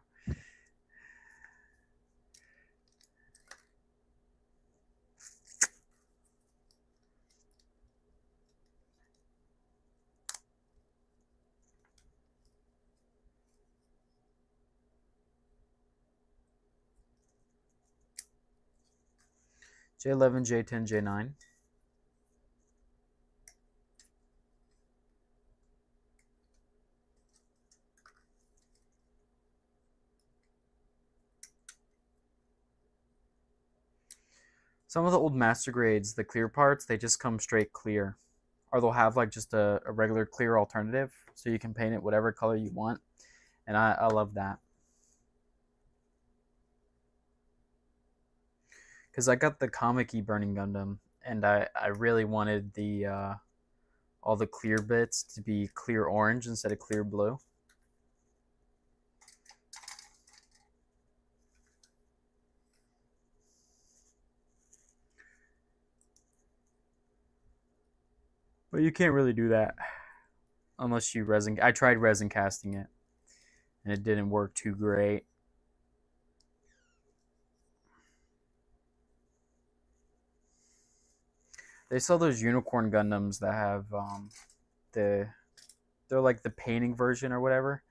J11, J10, J9. Some of the old master grades, the clear parts, they just come straight clear. Or they'll have like just a regular clear alternative, so you can paint it whatever color you want. And I love that. Because I got the comic-y Burning Gundam, and I really wanted the all the clear bits to be clear orange instead of clear blue. But you can't really do that unless you resin. I tried resin casting it, and it didn't work too great. They sell those unicorn Gundams that have they're like the painting version or whatever,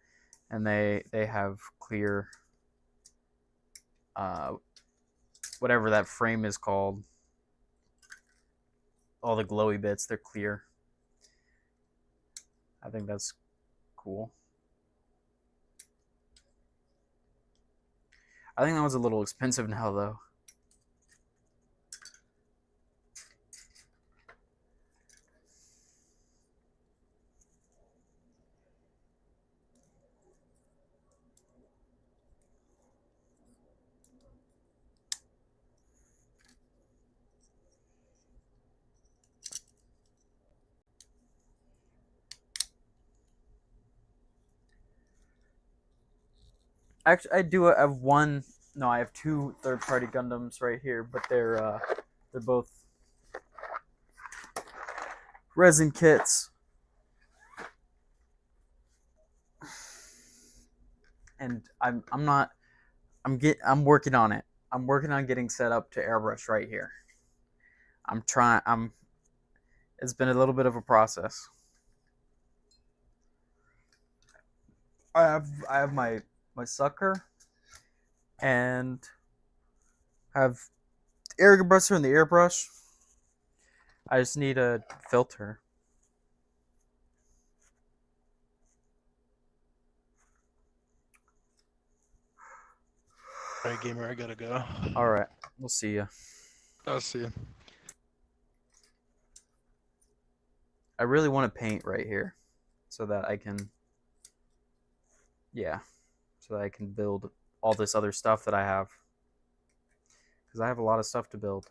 and they have clear whatever that frame is called. All the glowy bits, they're clear. I think that's cool. I think that was a little expensive now, though. Actually, I do have one. No, I have two third-party Gundams right here, but they're both resin kits, and I'm working on it. I'm working on getting set up to airbrush right here. I'm trying. It's been a little bit of a process. I have my sucker, and I have the air compressor and the airbrush. I just need a filter.
Alright, gamer, I gotta go.
All right, we'll see ya.
I'll see you.
I really want to paint right here, so that I can, yeah, so that I can build all this other stuff that I have, because I have a lot of stuff to build.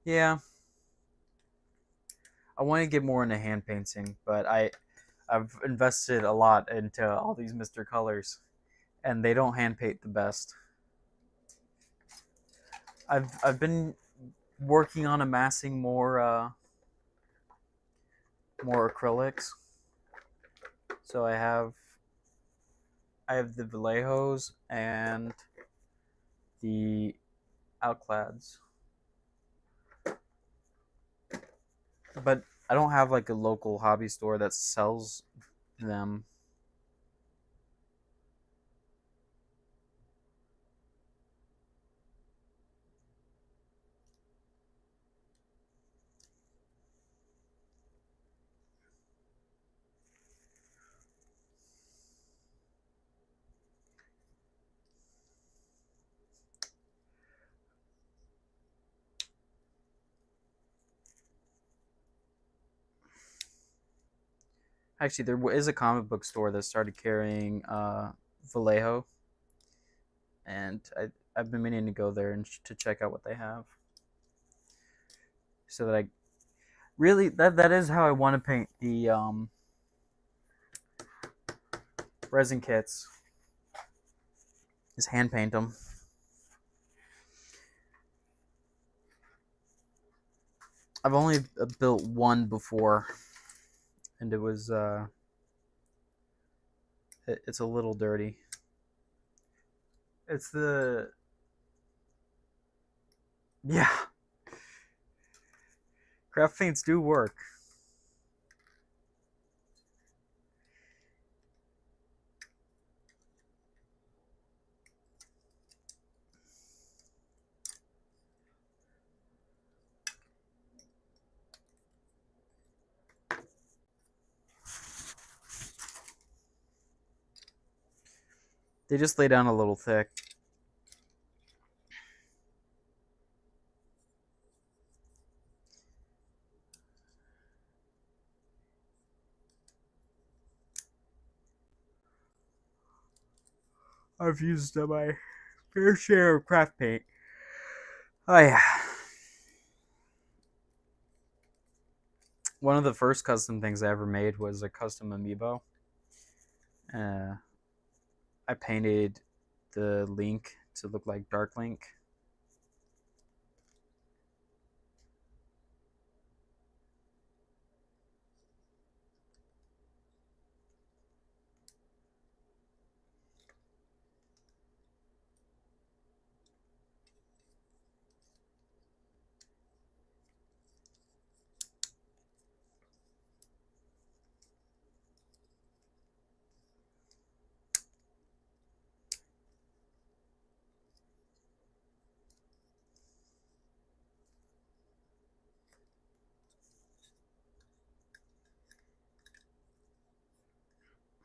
Yeah, I want to get more into hand painting, but I've invested a lot into all these Mr. Colors, and they don't hand paint the best. I've been working on amassing more more acrylics. So I have the Vallejos and the Outclads. But I don't have like a local hobby store that sells them. Actually, there is a comic book store that started carrying Vallejo, and I've been meaning to go there and to check out what they have, so that I really that is how I want to paint the resin kits. Is hand paint them. I've only built one before, and it was it's a little dirty. It's the yeah. Craft paints do work. They just lay down a little thick. I've used my fair share of craft paint. Oh yeah. One of the first custom things I ever made was a custom amiibo. I painted the Link to look like Dark Link.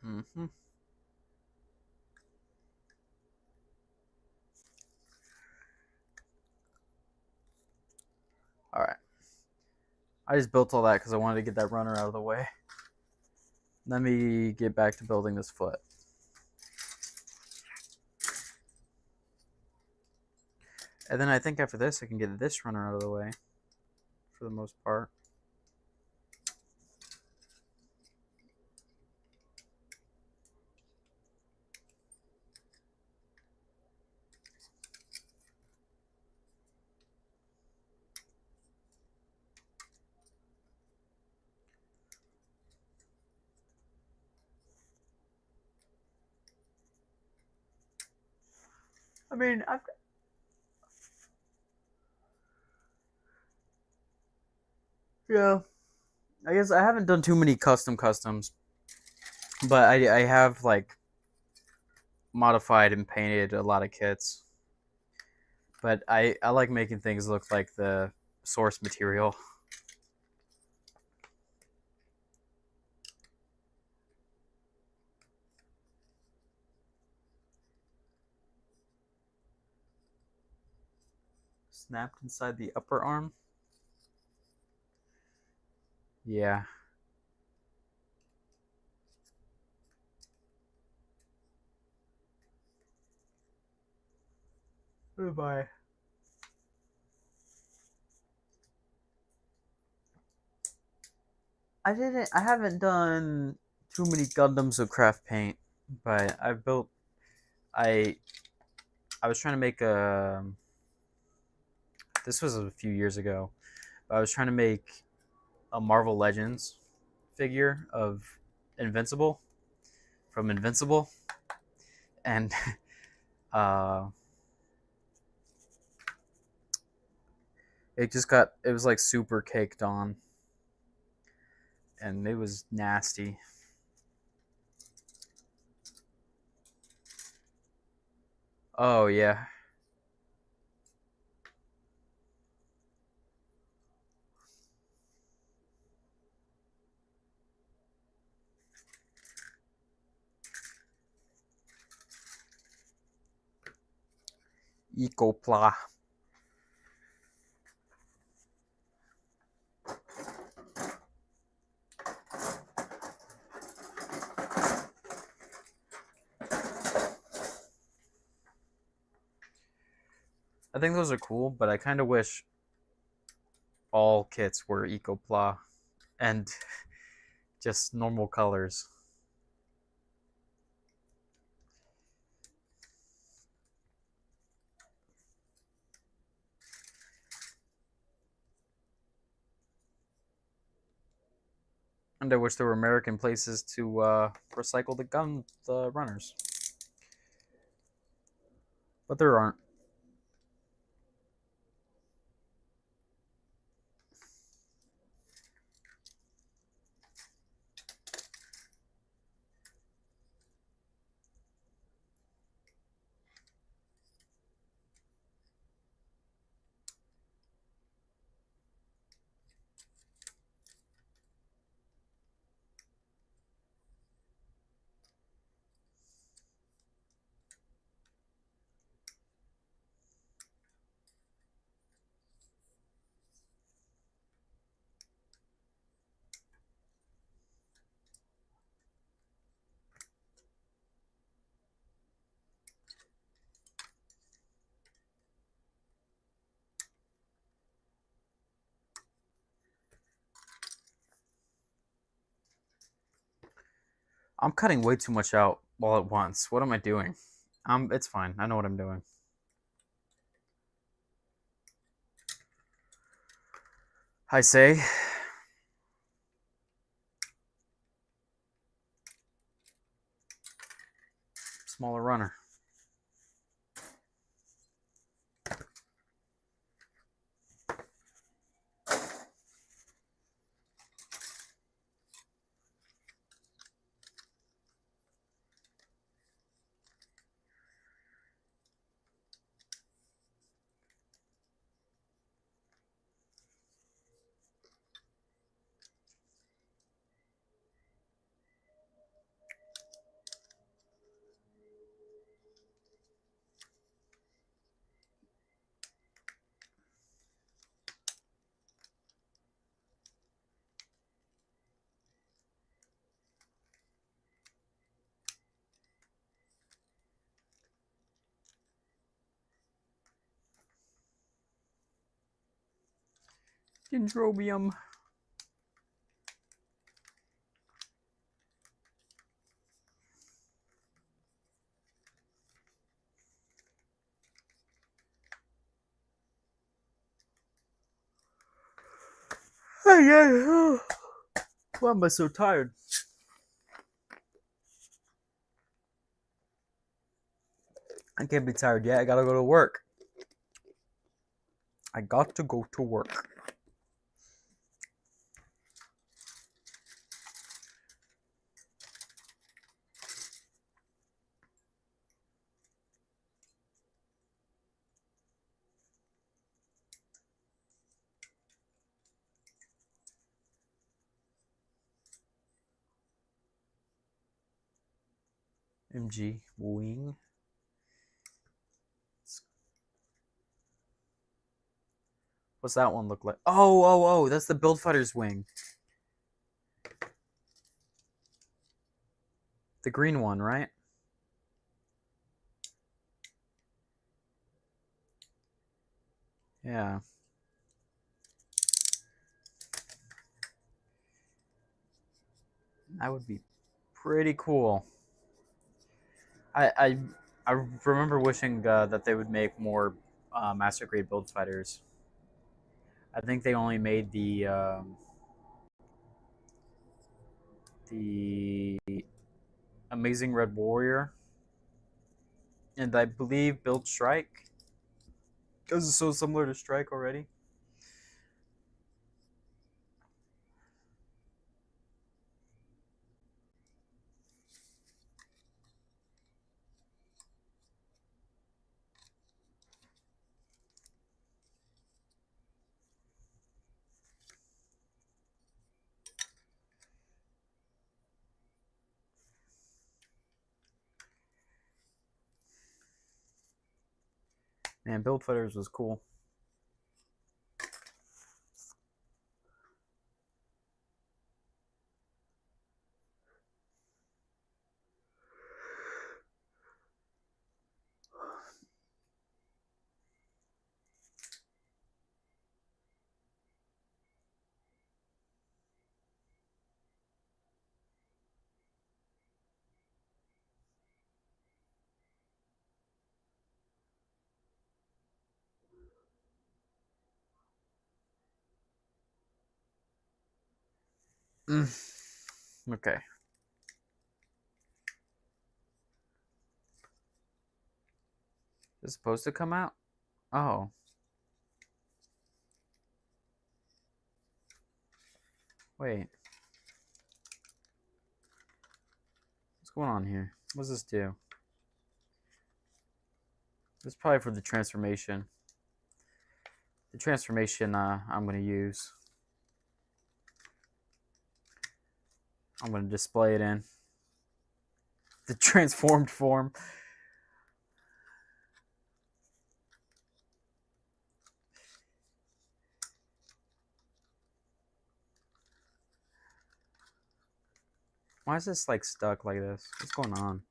Mm-hmm. All right. I just built all that because I wanted to get that runner out of the way. Let me get back to building this foot. And then I think after this, I can get this runner out of the way for the most part. I mean, yeah. I guess I haven't done too many customs, but I have like modified and painted a lot of kits. But I like making things look like the source material. Snapped inside the upper arm. Yeah. Goodbye. I haven't done too many Gundams of craft paint, but I've built. I was trying to make a. This was a few years ago, but I was trying to make a Marvel Legends figure of Invincible from Invincible, and uh, it was like super caked on, and it was nasty. Oh yeah. Ecopla. I think those are cool, but I kind of wish all kits were Ecopla and just normal colors. And I wish there were American places to recycle the runners, but there aren't. I'm cutting way too much out all at once. What am I doing? It's fine. I know what I'm doing. I say. Smaller runner. Dendrobium. Why am I so tired? I can't be tired yet. I gotta go to work. I got to go to work. MG wing. What's that one look like? Oh, that's the Build Fighter's wing. The green one, right? Yeah. That would be pretty cool. I remember wishing that they would make more master grade Build Fighters. I think they only made the Amazing Red Warrior, and I believe Build Strike, because it's so similar to Strike already. Man, Build Fighters was cool. Okay. Is it supposed to come out? Oh. Wait. What's going on here? What does this do? This is probably for the transformation. The transformation I'm going to use. I'm going to display it in the transformed form. Why is this like stuck like this? What's going on?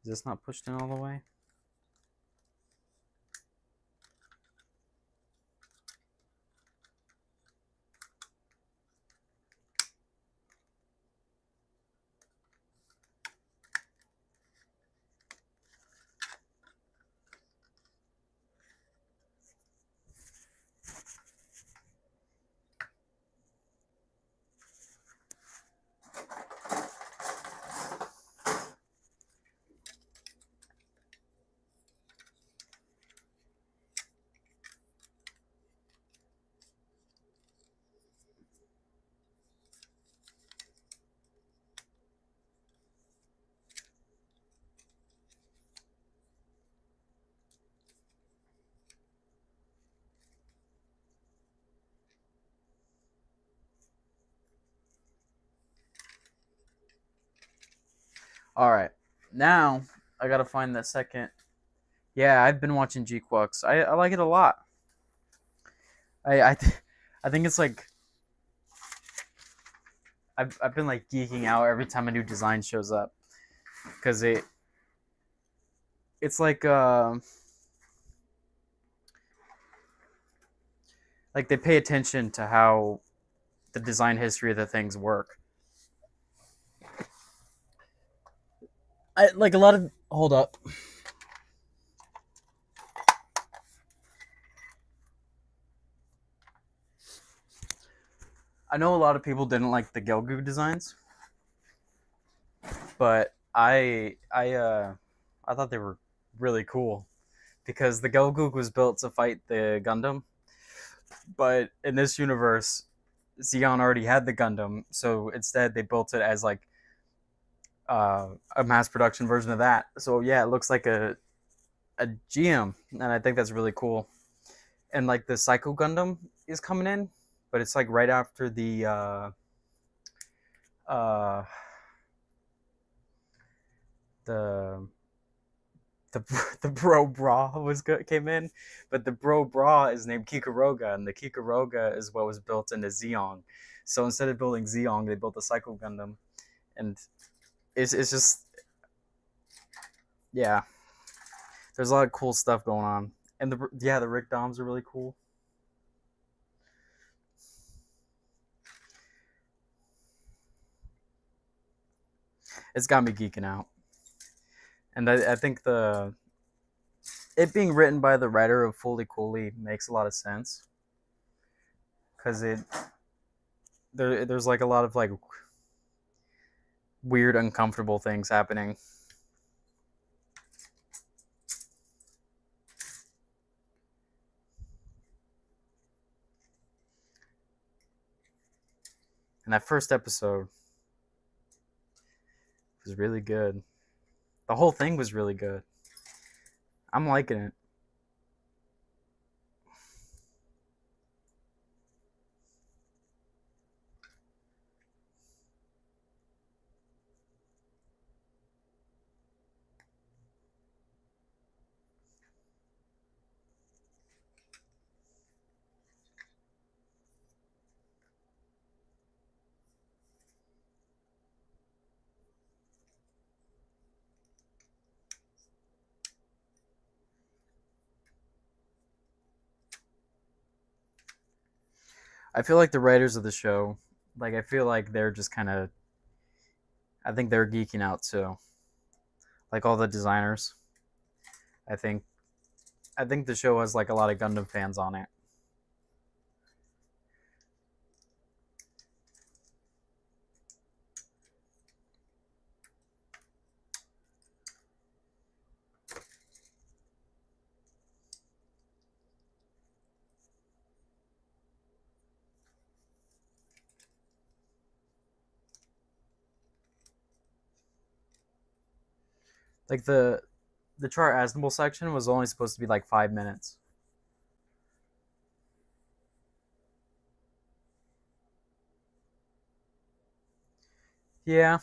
Is this not pushed in all the way? All right, now I gotta find that second. Yeah, I've been watching G-Quux. I like it a lot. I think it's like I've been like geeking out every time a new design shows up because it's like they pay attention to how the design history of the things work. I like a lot of hold up. I know a lot of people didn't like the Gelgoog designs, but I thought they were really cool because the Gelgoog was built to fight the Gundam, but in this universe, Zeon already had the Gundam, so instead they built it as like a mass production version of that. So yeah, it looks like a GM, and I think that's really cool. And like the Psycho Gundam is coming in, but it's like right after uh, the the Bro Bra came in, but the Bro Bra is named Kikaroga, and the Kikaroga is what was built into Zeong. So instead of building Zeong, they built the Psycho Gundam, and it's just yeah. There's a lot of cool stuff going on, and the Rick Doms are really cool. It's got me geeking out, and I think it being written by the writer of Fully Cooley makes a lot of sense because there's like a lot of like weird, uncomfortable things happening. And that first episode was really good. The whole thing was really good. I'm liking it. I feel like the writers of the show, like I feel like they're just kind of, I think they're geeking out too. Like all the designers, I think, I think the show has like a lot of Gundam fans on it. Like the chart Asnable section was only supposed to be like 5 minutes. Yeah.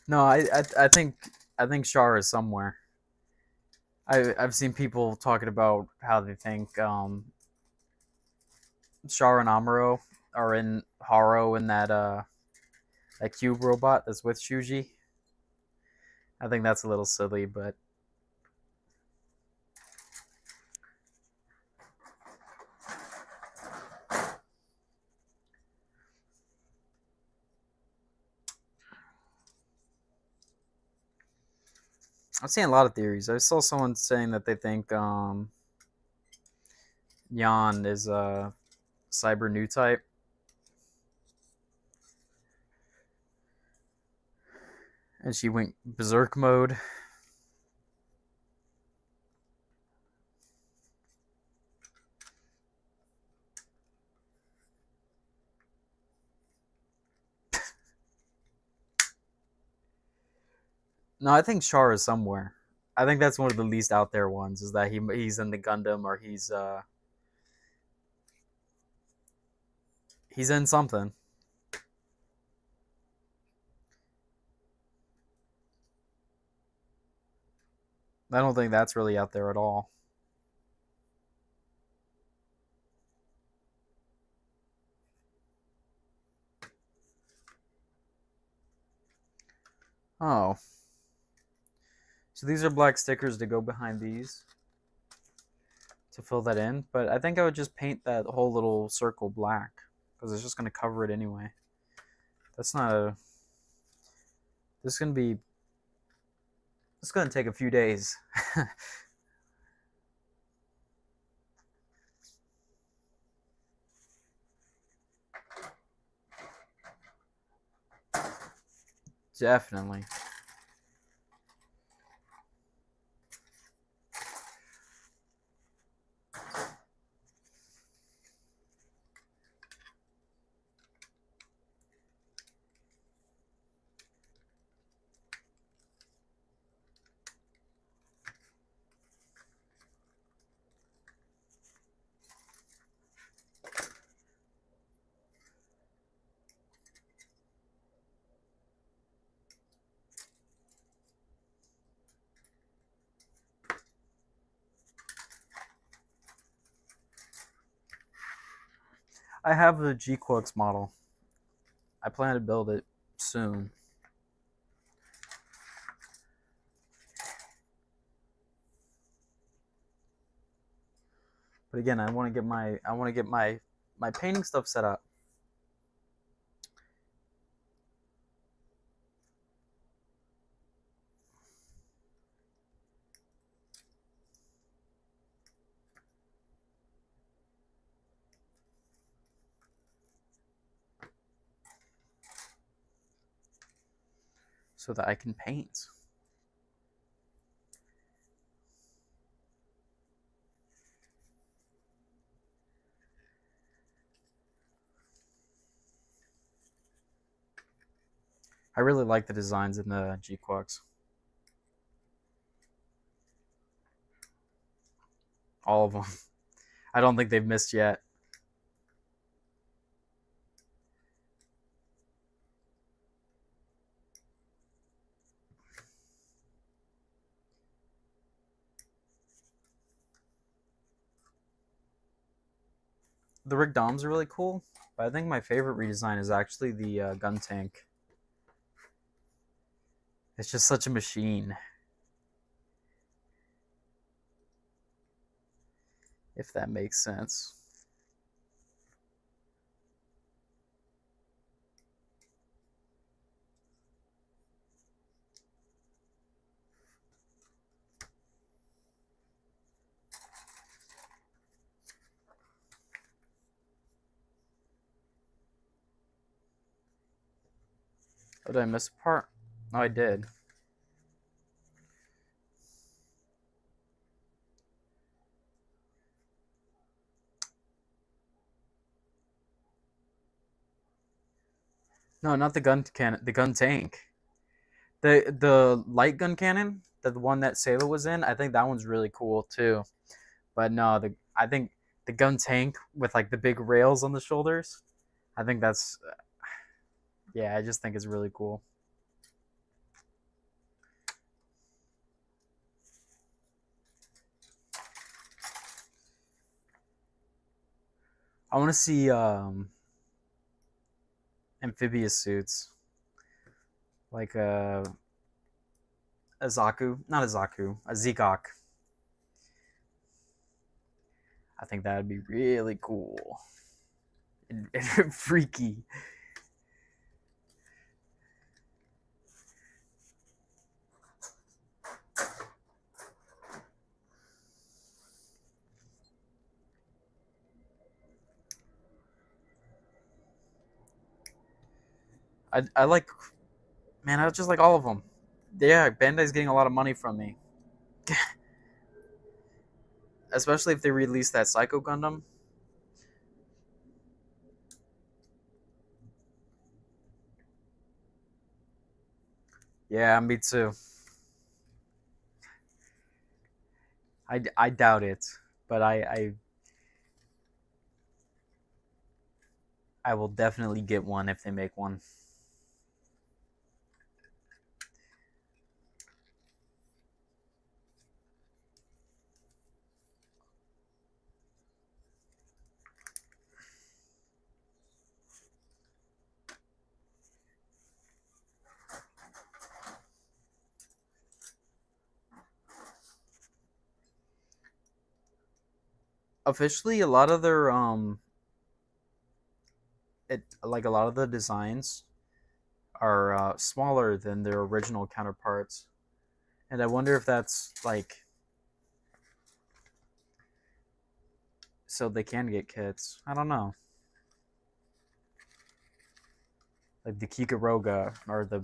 No, I think Char is somewhere. I've seen people talking about how they think Char and Amuro are in Haro in that cube robot that's with Shuji. I think that's a little silly, but I've seen a lot of theories. I saw someone saying that they think Yan is a cyber new type, and she went berserk mode. No, I think Char is somewhere. I think that's one of the least out there ones. Is that he's in the Gundam or he's in something. I don't think that's really out there at all. Oh, so these are black stickers to go behind these to fill that in. But I think I would just paint that whole little circle black because it's just going to cover it anyway. That's not a. This is going to be. It's going to take a few days. Definitely. I have the G-Quux model. I plan to build it soon. But again, I want to get my painting stuff set up. So that I can paint. I really like the designs in the G-Quux. All of them. I don't think they've missed yet. The Rig Doms are really cool, but I think my favorite redesign is actually the gun tank. It's just such a machine. If that makes sense. Oh, did I miss a part? No, I did. No, not the gun cannon. The gun tank. The light gun cannon, the one that Sailor was in. I think that one's really cool too. But no, I think the gun tank with like the big rails on the shoulders. I think that's yeah. I just think it's really cool. I want to see amphibious suits like a Zaku, not a Zaku, a Zikok. I think that would be really cool and freaky. I like, man, I just like all of them. Yeah, Bandai's getting a lot of money from me. Especially if they release that Psycho Gundam. Yeah, me too. I doubt it, but I will definitely get one if they make one. Officially, a lot of their a lot of the designs are smaller than their original counterparts, and I wonder if that's like so they can get kits. I don't know. Like the Kikaroga or the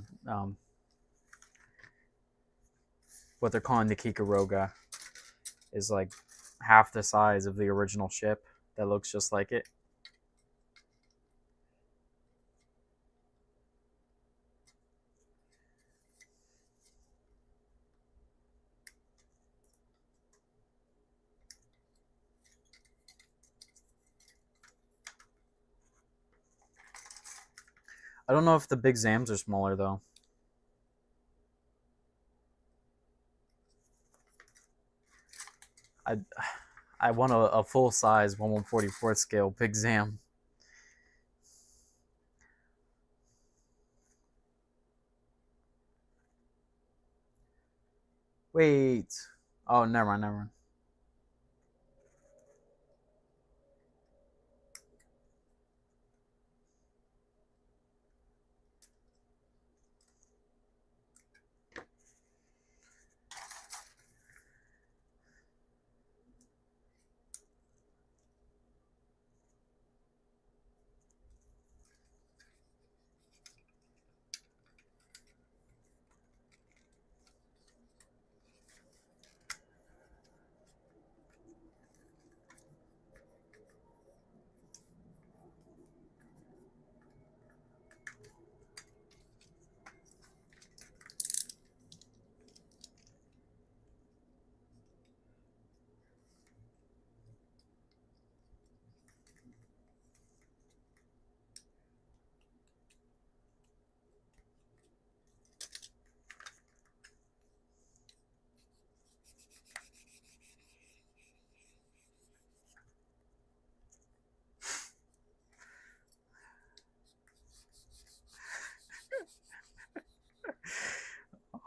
what they're calling the Kikaroga is like half the size of the original ship that looks just like it. I don't know if the big Zams are smaller though. I I want a full size 1/144 scale big Zam. Wait. Oh, never mind, never mind.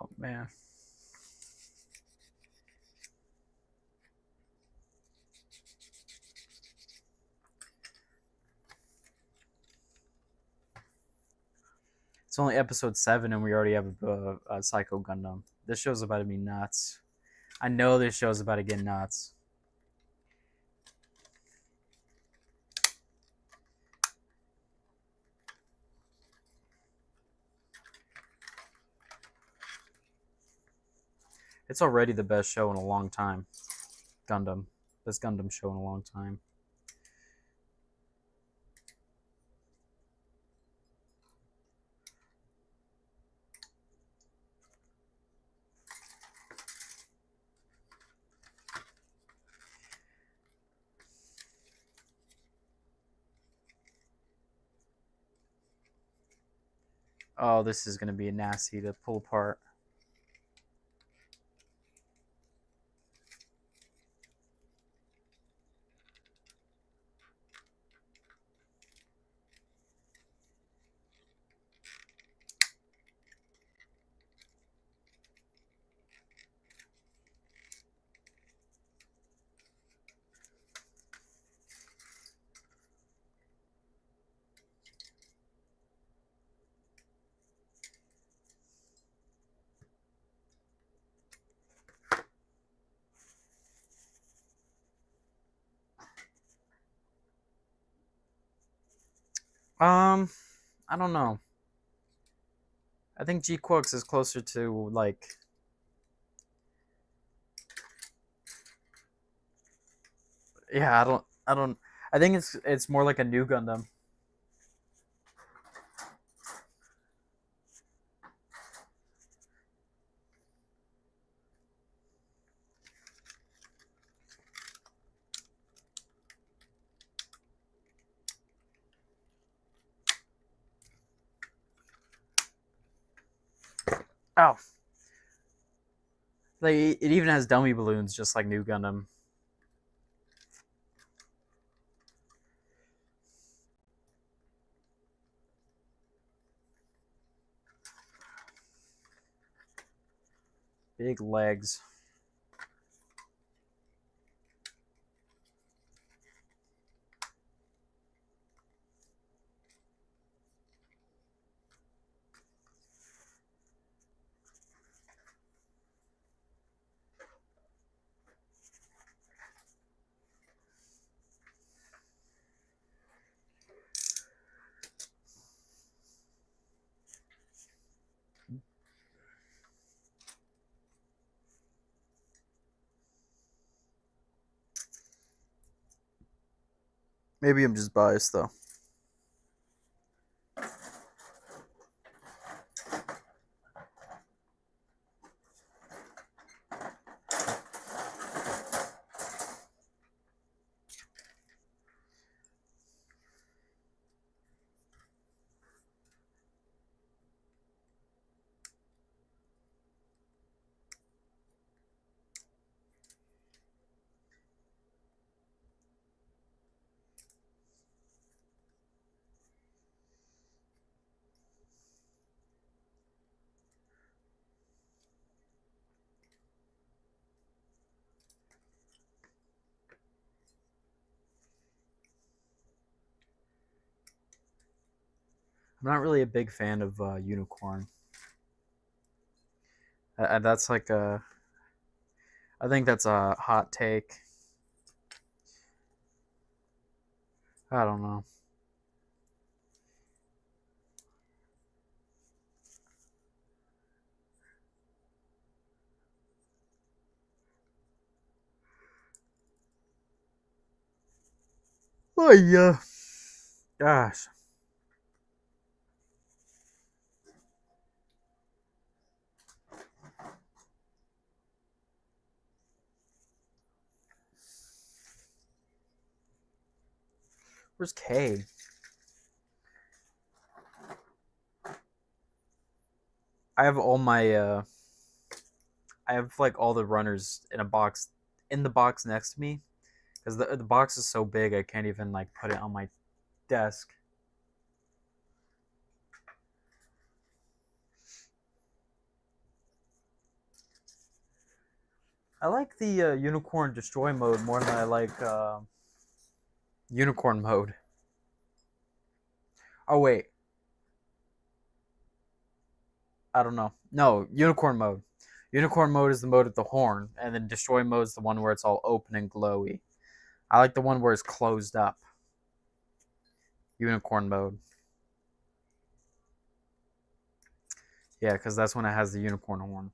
Oh man. It's only episode 7 and we already have a Psycho Gundam. This show's about to be nuts. I know this show's about to get nuts. It's already the best show in a long time. Gundam. Best Gundam show in a long time. Oh, this is gonna be nasty to pull apart. I don't know. I think G Quux is closer to like. Yeah, I don't. I think it's more like a new Gundam. Oh, like it even has dummy balloons, just like new Gundam. Big legs. Maybe I'm just biased though. I'm not really a big fan of Unicorn. That's like a. I think that's a hot take. I don't know. Oh yeah. Gosh. Where's K? I have all my I have like all the runners in a box in the box next to me because the box is so big I can't even like put it on my desk. I like the unicorn destroy mode more than I like unicorn mode. Oh wait, I don't know. No, unicorn mode. Unicorn mode is the mode with the horn, and then destroy mode is the one where it's all open and glowy. I like the one where it's closed up. Unicorn mode. Yeah, because that's when it has the unicorn horn.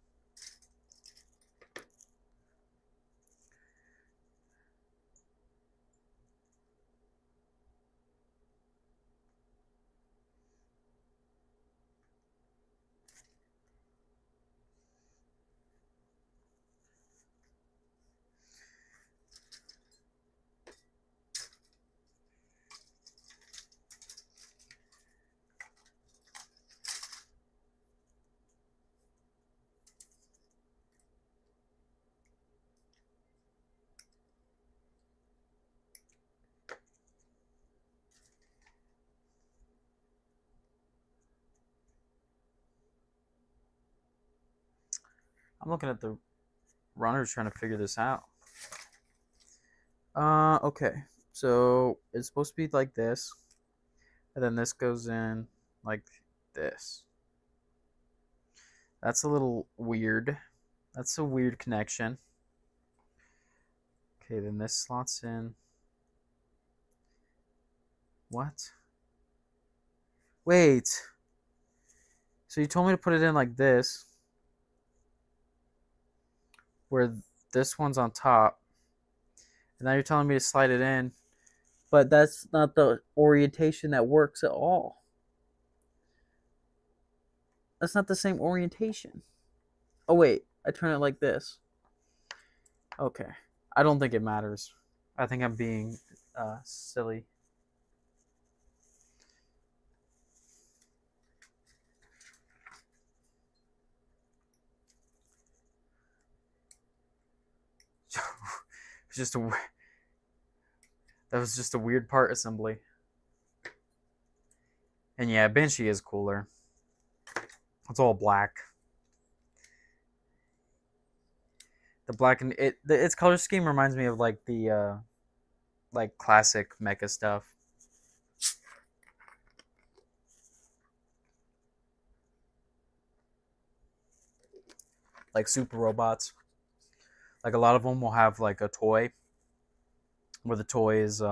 I'm looking at the runners trying to figure this out. Okay. So it's supposed to be like this. And then this goes in like this. That's a little weird. That's a weird connection. Okay, then this slots in. What? Wait. So you told me to put it in like this, where this one's on top. And now you're telling me to slide it in. But that's not the orientation that works at all. That's not the same orientation. Oh, wait. I turn it like this. Okay. I don't think it matters. I think I'm being silly. It's just a that was just a weird part assembly. And yeah, Banshee is cooler. It's all black. The black and its color scheme reminds me of like the like classic mecha stuff. Like super robots. Like a lot of them will have like a toy where the toy is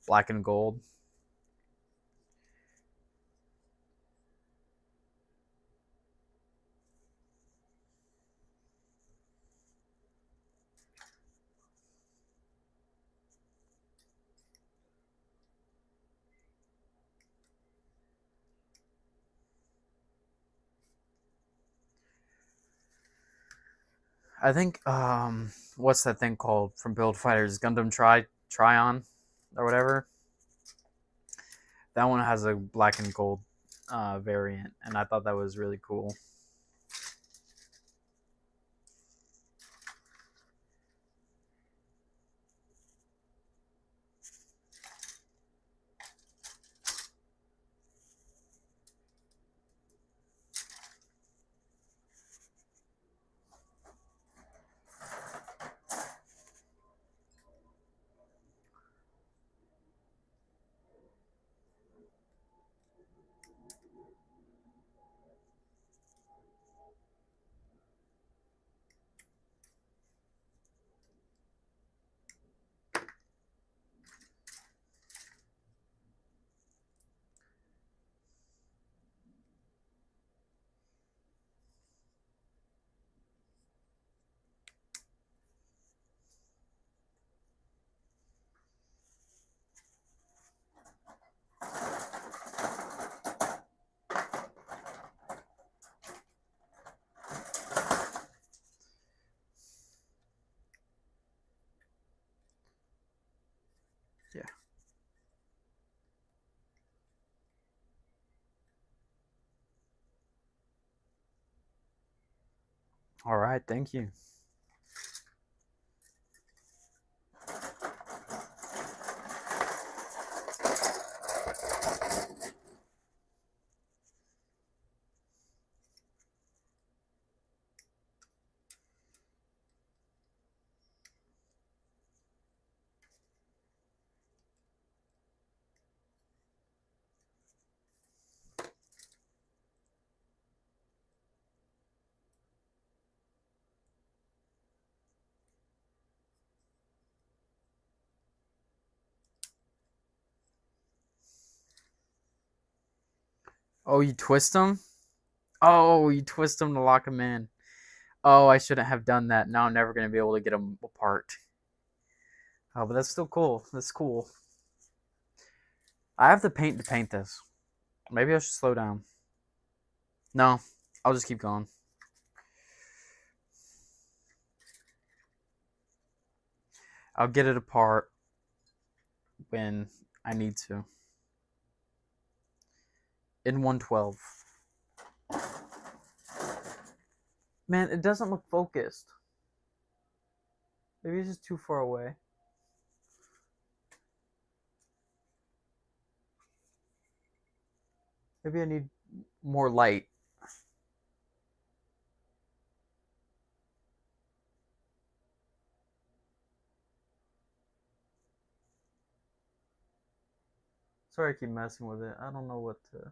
black and gold. I think what's that thing called from Build Fighters? Gundam Tryon or whatever. That one has a black and gold variant, and I thought that was really cool. Yeah. All right, thank you. Oh, you twist them? Oh, you twist them to lock them in. Oh, I shouldn't have done that. Now I'm never going to be able to get them apart. Oh, but that's still cool. That's cool. I have the paint to paint this. Maybe I should slow down. No, I'll just keep going. I'll get it apart when I need to. In 112. Man, it doesn't look focused. Maybe it's just too far away. Maybe I need more light. Sorry I keep messing with it. I don't know what to...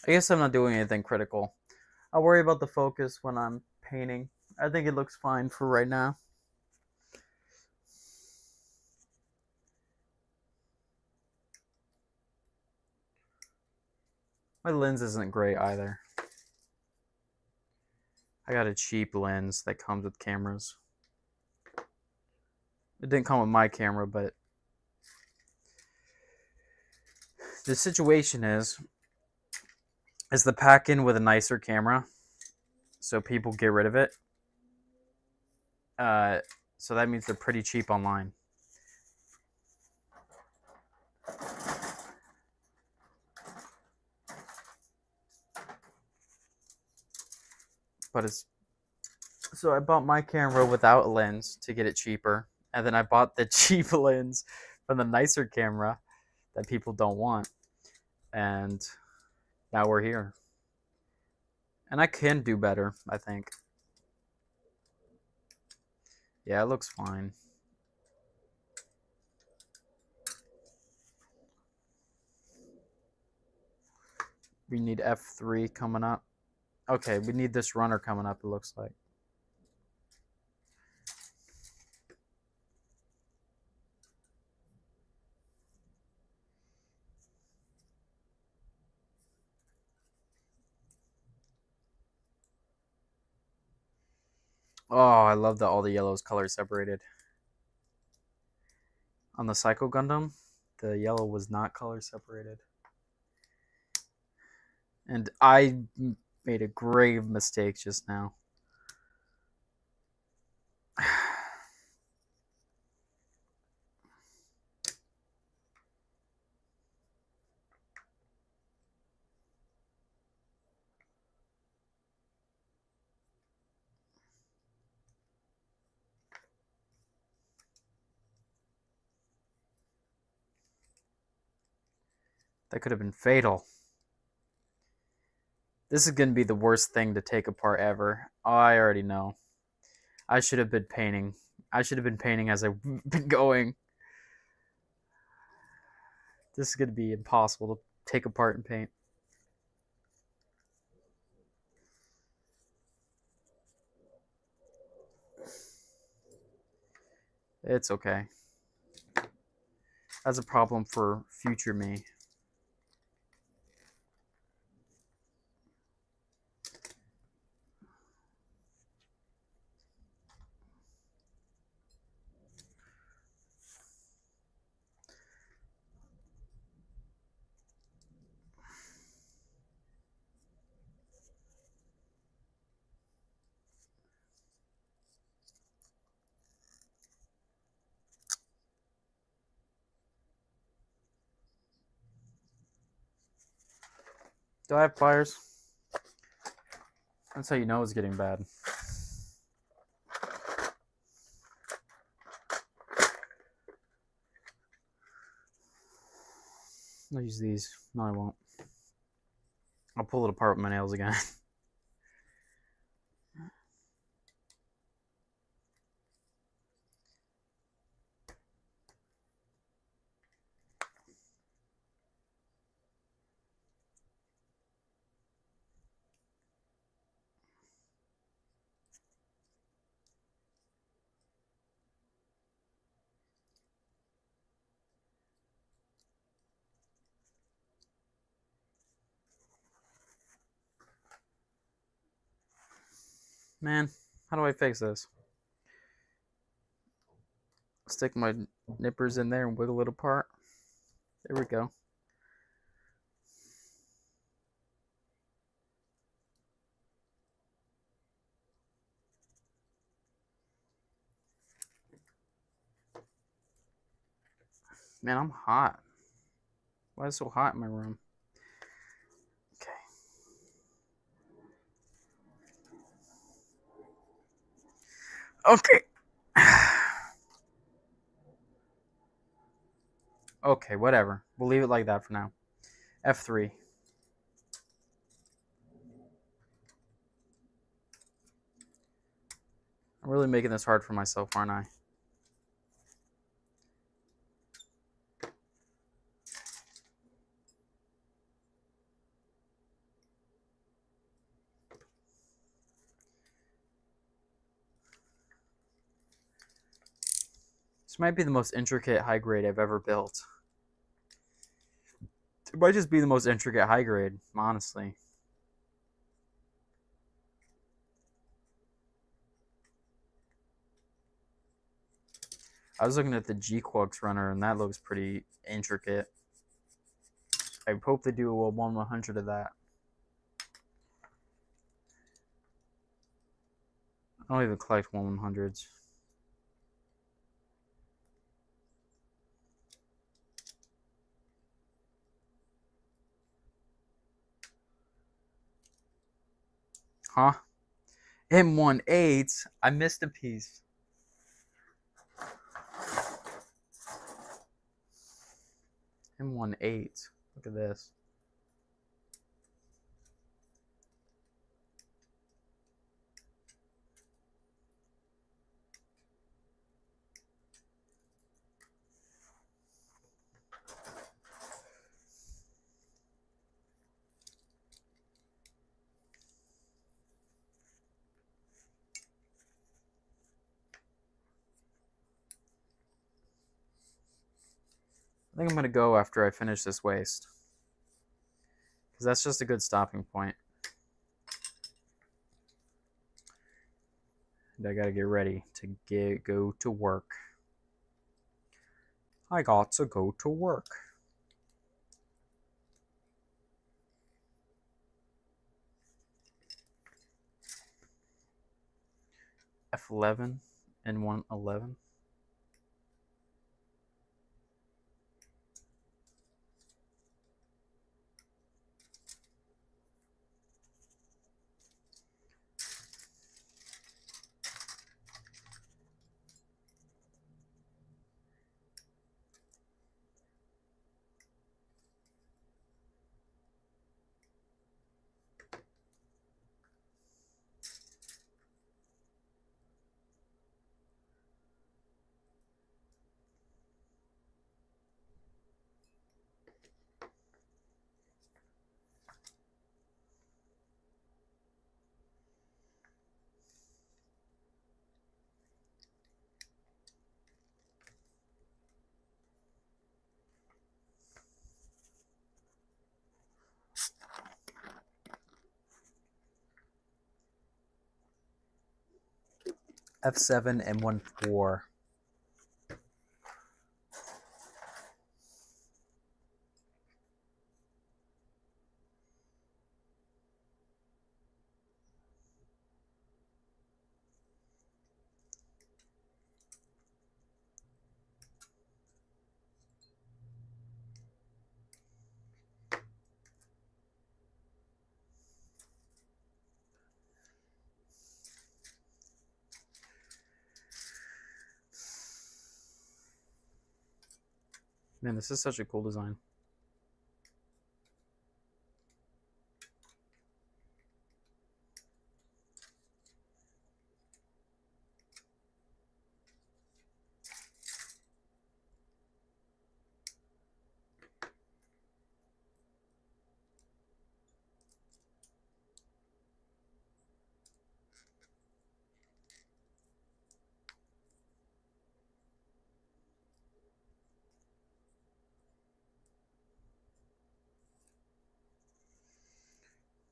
I guess I'm not doing anything critical. I'll worry about the focus when I'm painting. I think it looks fine for right now. My lens isn't great either. I got a cheap lens that comes with cameras. It didn't come with my camera, but the situation is the pack in with a nicer camera, so people get rid of it. So that means they're pretty cheap online. But it's so I bought my camera without a lens to get it cheaper, and then I bought the cheap lens from the nicer camera that people don't want, and now we're here. And I can do better, I think. Yeah, it looks fine. We need F3 coming up. Okay, we need this runner coming up, it looks like. Oh, I love that all the yellows color separated. On the Psycho Gundam, the yellow was not color separated. And I made a grave mistake just now. That could have been fatal. This is going to be the worst thing to take apart ever. Oh, I already know. I should have been painting. I should have been painting as I've been going. This is going to be impossible to take apart and paint. It's okay. That's a problem for future me. Do I have pliers? That's how you know it's getting bad. I'll use these. No, I won't. I'll pull it apart with my nails again. Man, how do I fix this? Stick my nippers in there and wiggle it apart. There we go. Man, I'm hot. Why is it so hot in my room? Okay. Okay, whatever. We'll leave it like that for now. F3. I'm really making this hard for myself, aren't I? This might be the most intricate high grade I've ever built. It might just be the most intricate high grade, honestly. I was looking at the G-Quarks runner, and that looks pretty intricate. I hope they do a 1/100 of that. I don't even collect 1/100s. Huh? M18? I missed a piece. M18. Look at this. I think I'm going to go after I finish this waist. Because that's just a good stopping point. And I got to get ready to go to work. I got to go to work. F11 and 111. F7 and 1-4. Man, this is such a cool design.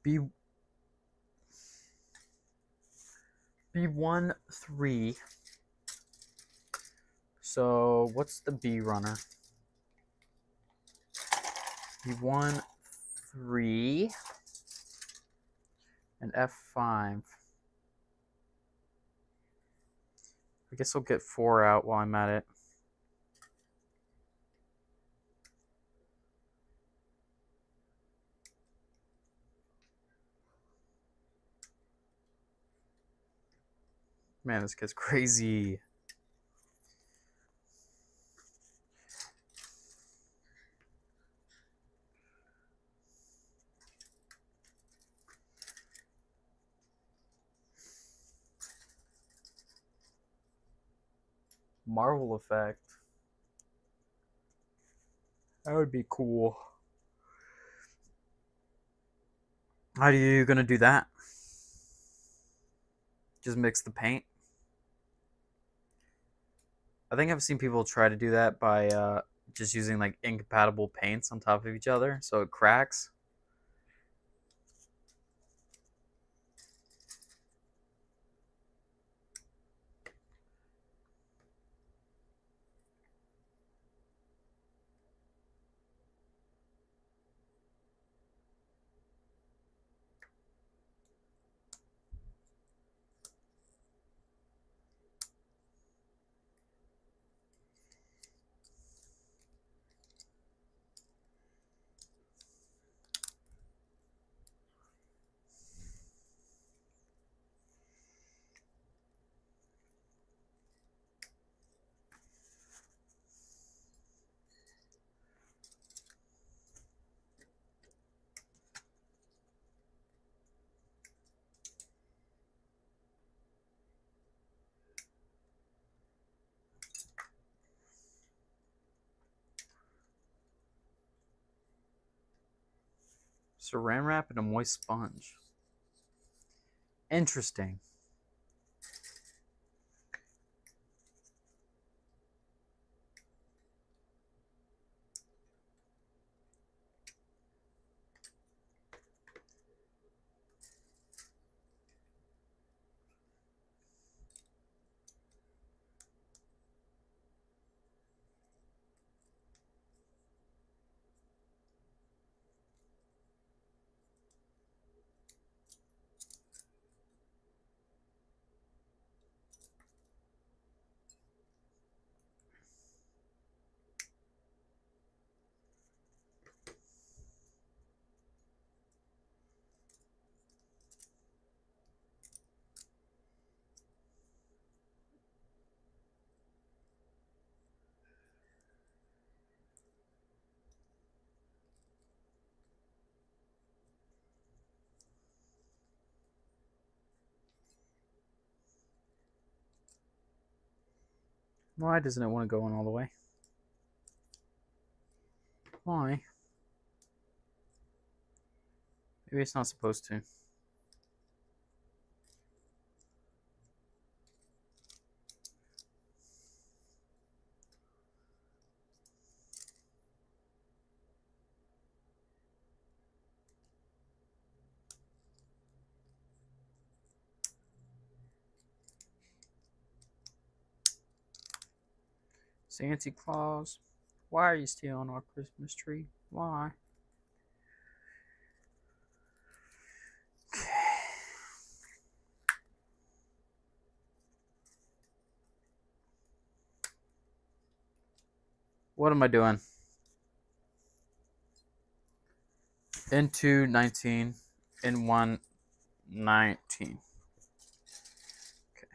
B B1 3. So what's the B runner? B1 3 and F5. I guess I'll get 4 out while I'm at it. Man, this gets crazy. Marvel effect. That would be cool. How are you gonna do that? Just mix the paint? I think I've seen people try to do that by just using like incompatible paints on top of each other so it cracks. Saran wrap and a moist sponge. Interesting. Why doesn't it want to go in all the way? Why? Maybe it's not supposed to. Santa Claus, why are you stealing our Christmas tree? Why? What am I doing? Into 19, in 1, 19. Okay.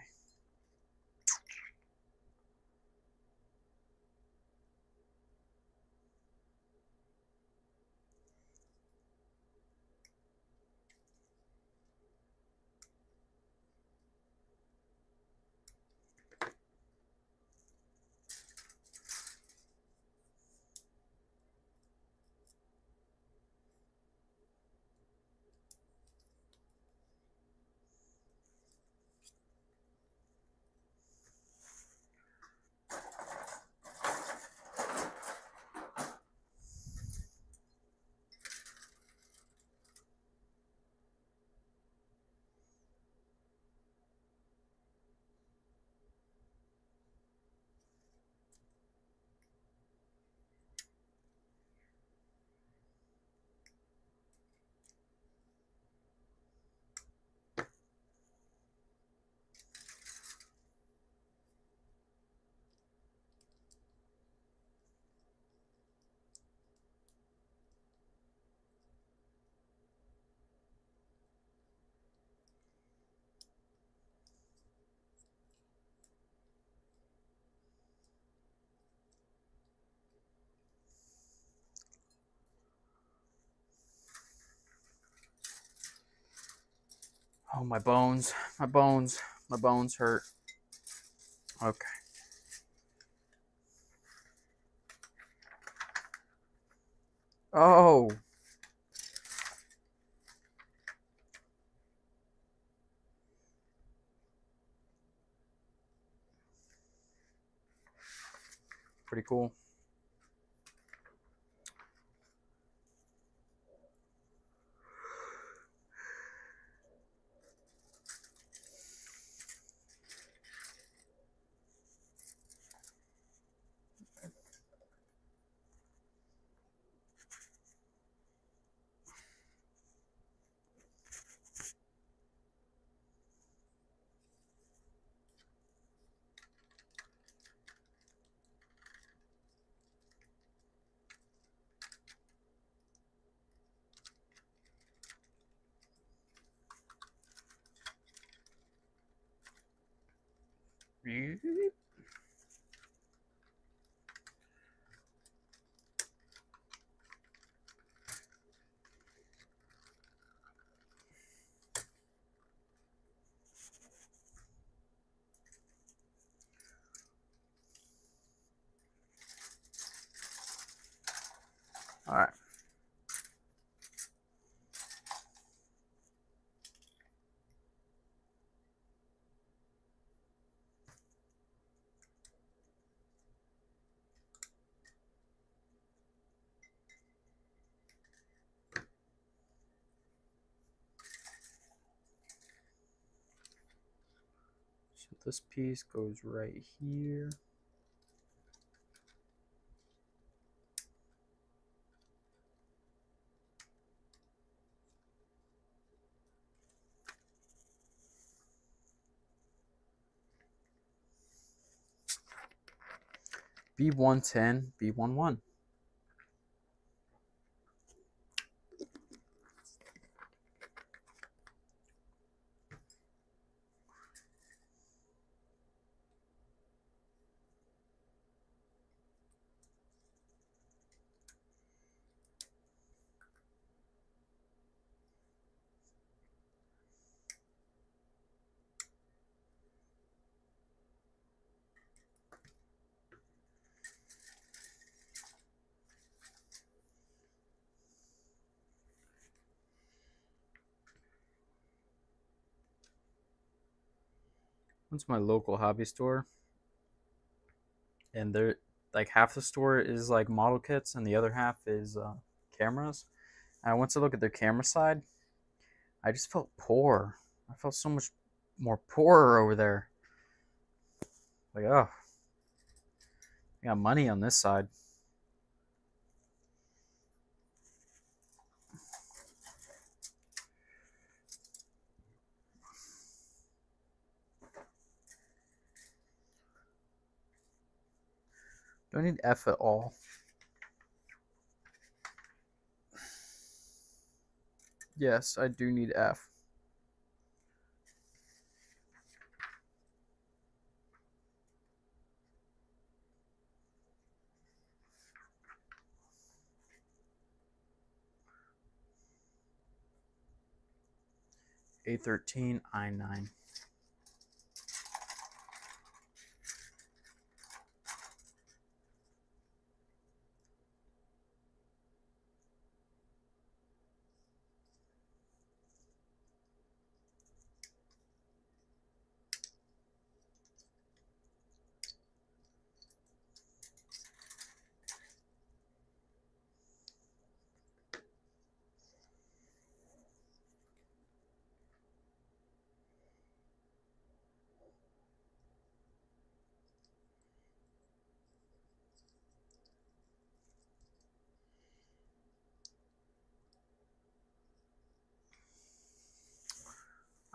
Oh, my bones hurt. Okay. Oh. Pretty cool. All right. So this piece goes right here. B110, B11. What's my local hobby store? And they're like half the store is like model kits and the other half is cameras. And I went to look at their camera side. I just felt poor. I felt so much more poorer over there. Like, oh, I got money on this side. Don't need F at all. Yes, I do need F. A13, I9.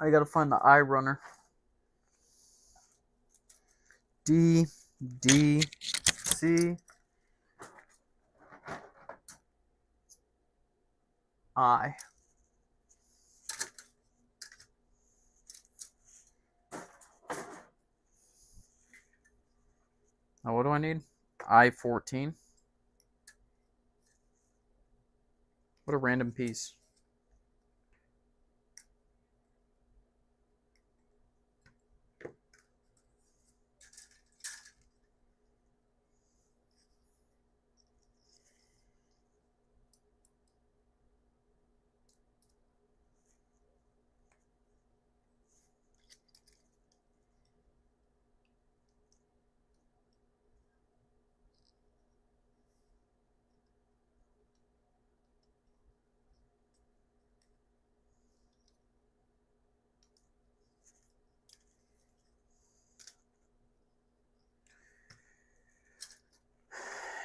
I gotta find the I runner. D, D, C, I. Now what do I need? I14. What a random piece.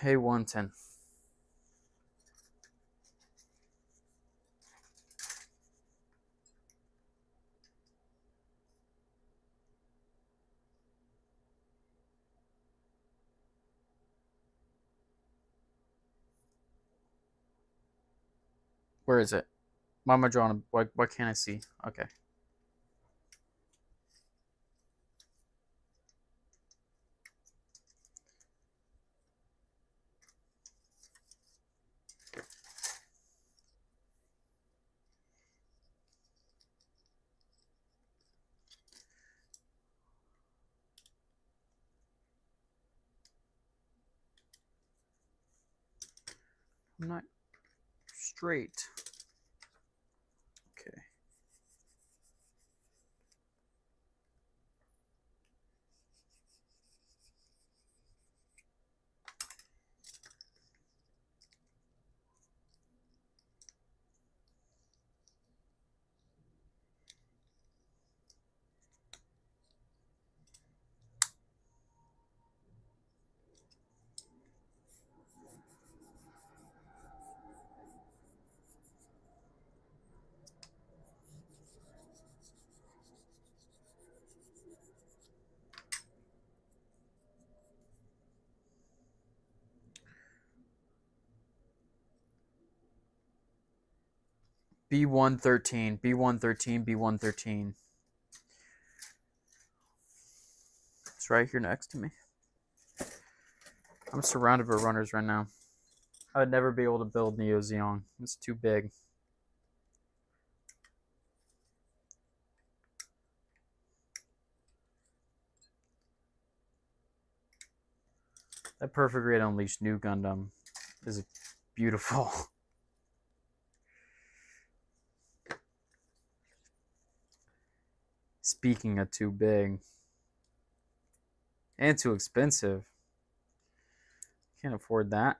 A110. Where is it? Why am I drawing? Why can't I see? Okay. I'm not straight. Okay. B113, B113, B113. It's right here next to me. I'm surrounded by runners right now. I would never be able to build Neo Xeon. It's too big. That Perfect Grade Unleashed new Gundam is beautiful. Speaking of too big and too expensive, can't afford that.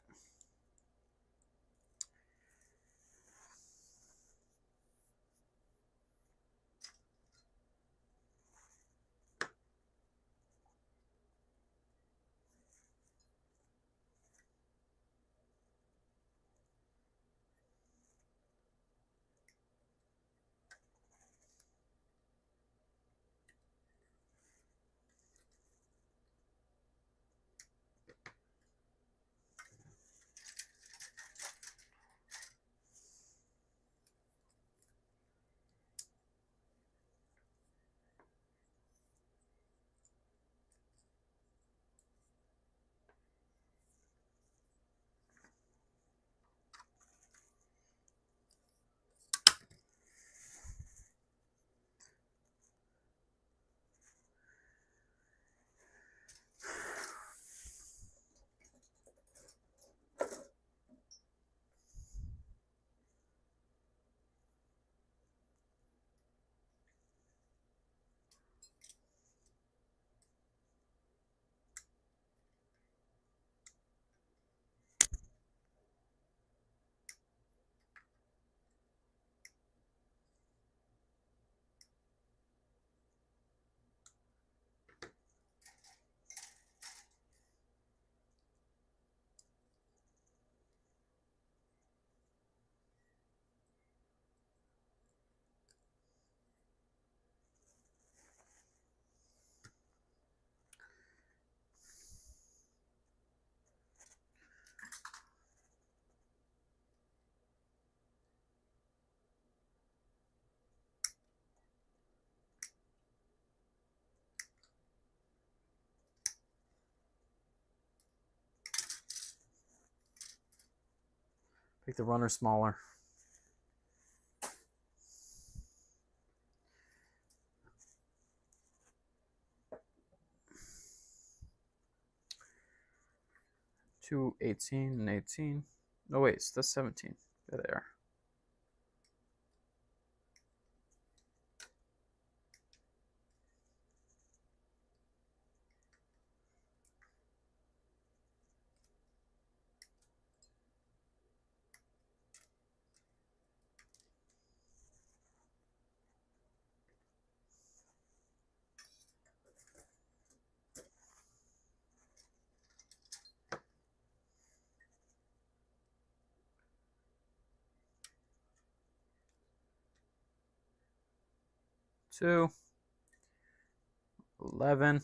Make the runner smaller. Two 18 and 18. No, wait, that's 17. There they are. 2, 11.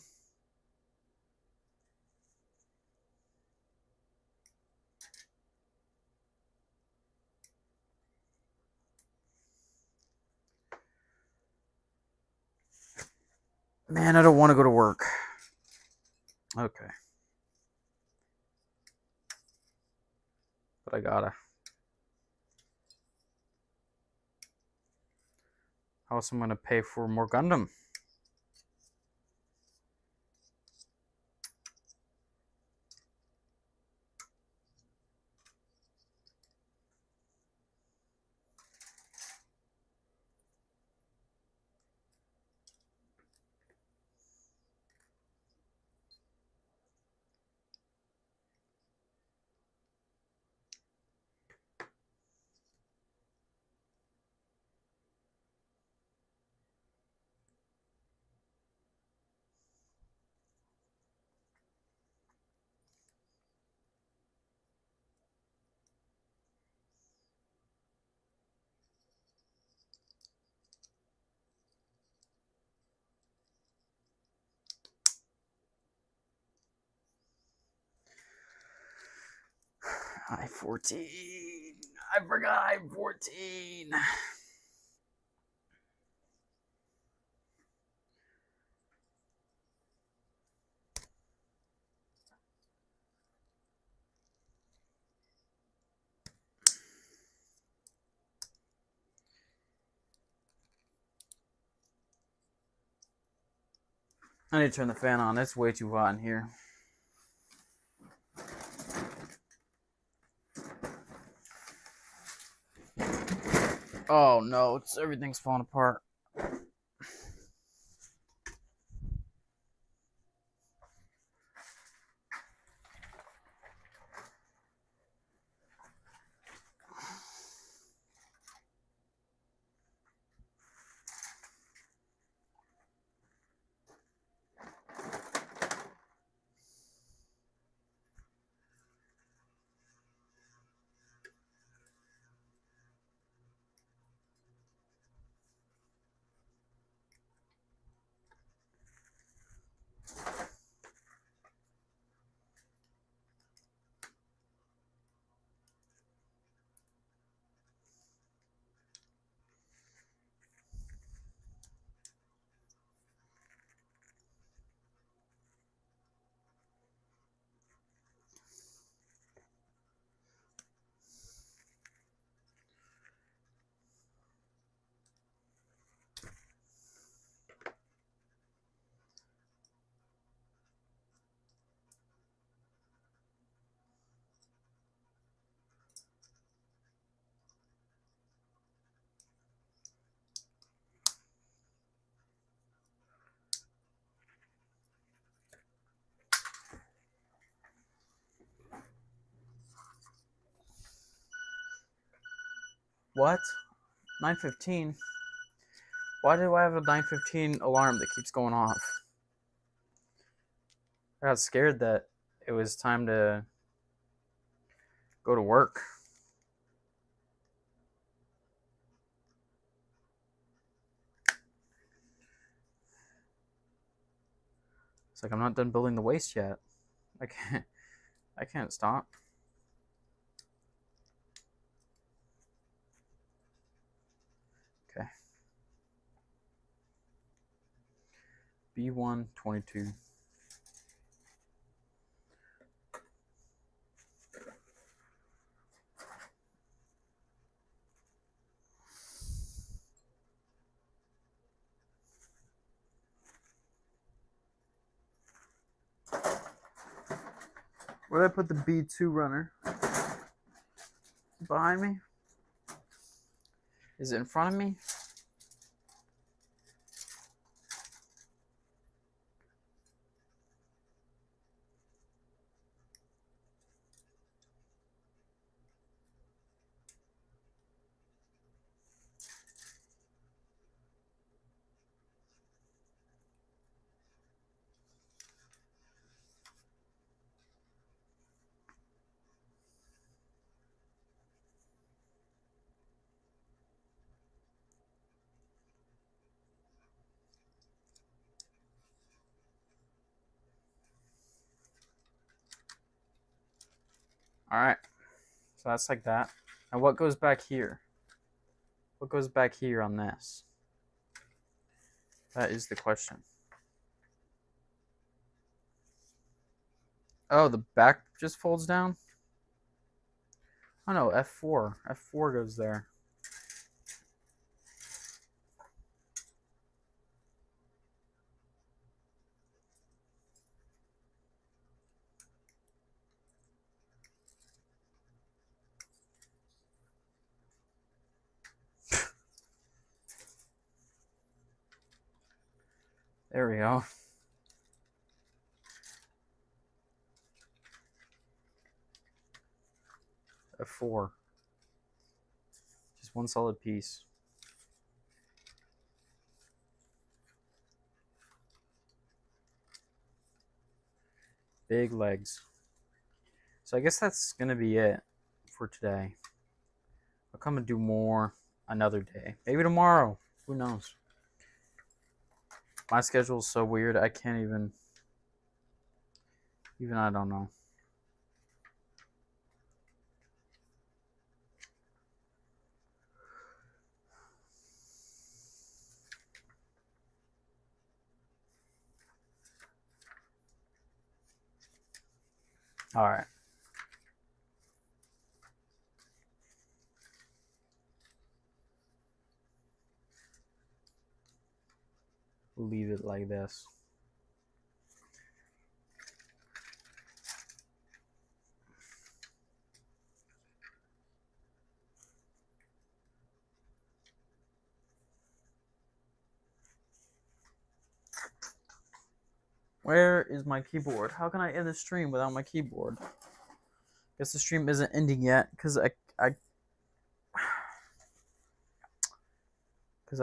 Man, I don't want to go to work. Okay. But I gotta. How else am I gonna pay for more Gundam? I-14. I forgot I-14. I need to turn the fan on. It's way too hot in here. Oh no, everything's falling apart. What? 9:15? Why do I have a 9:15 alarm that keeps going off? I got scared that it was time to go to work. It's like I'm not done building the waist yet. I can't stop. Okay. B122. Where did I put the B2 runner? Behind me? Is it in front of me? Alright. So that's like that. And what goes back here? What goes back here on this? That is the question. Oh, the back just folds down? Oh no, F4. F4 goes there. There we go. F4. Just one solid piece. Big legs. So I guess that's going to be it for today. I'll come and do more another day. Maybe tomorrow. Who knows? My schedule is so weird, I can't even I don't know. All right. Leave it like this. Where is my keyboard? How can I end the stream without my keyboard? Guess the stream isn't ending yet because I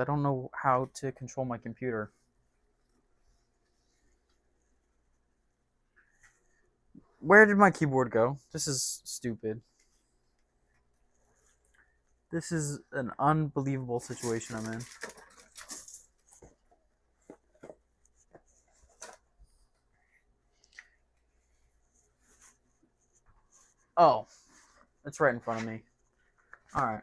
don't know how to control my computer. Where did my keyboard go? This is stupid. This is an unbelievable situation I'm in. Oh, it's right in front of me. All right.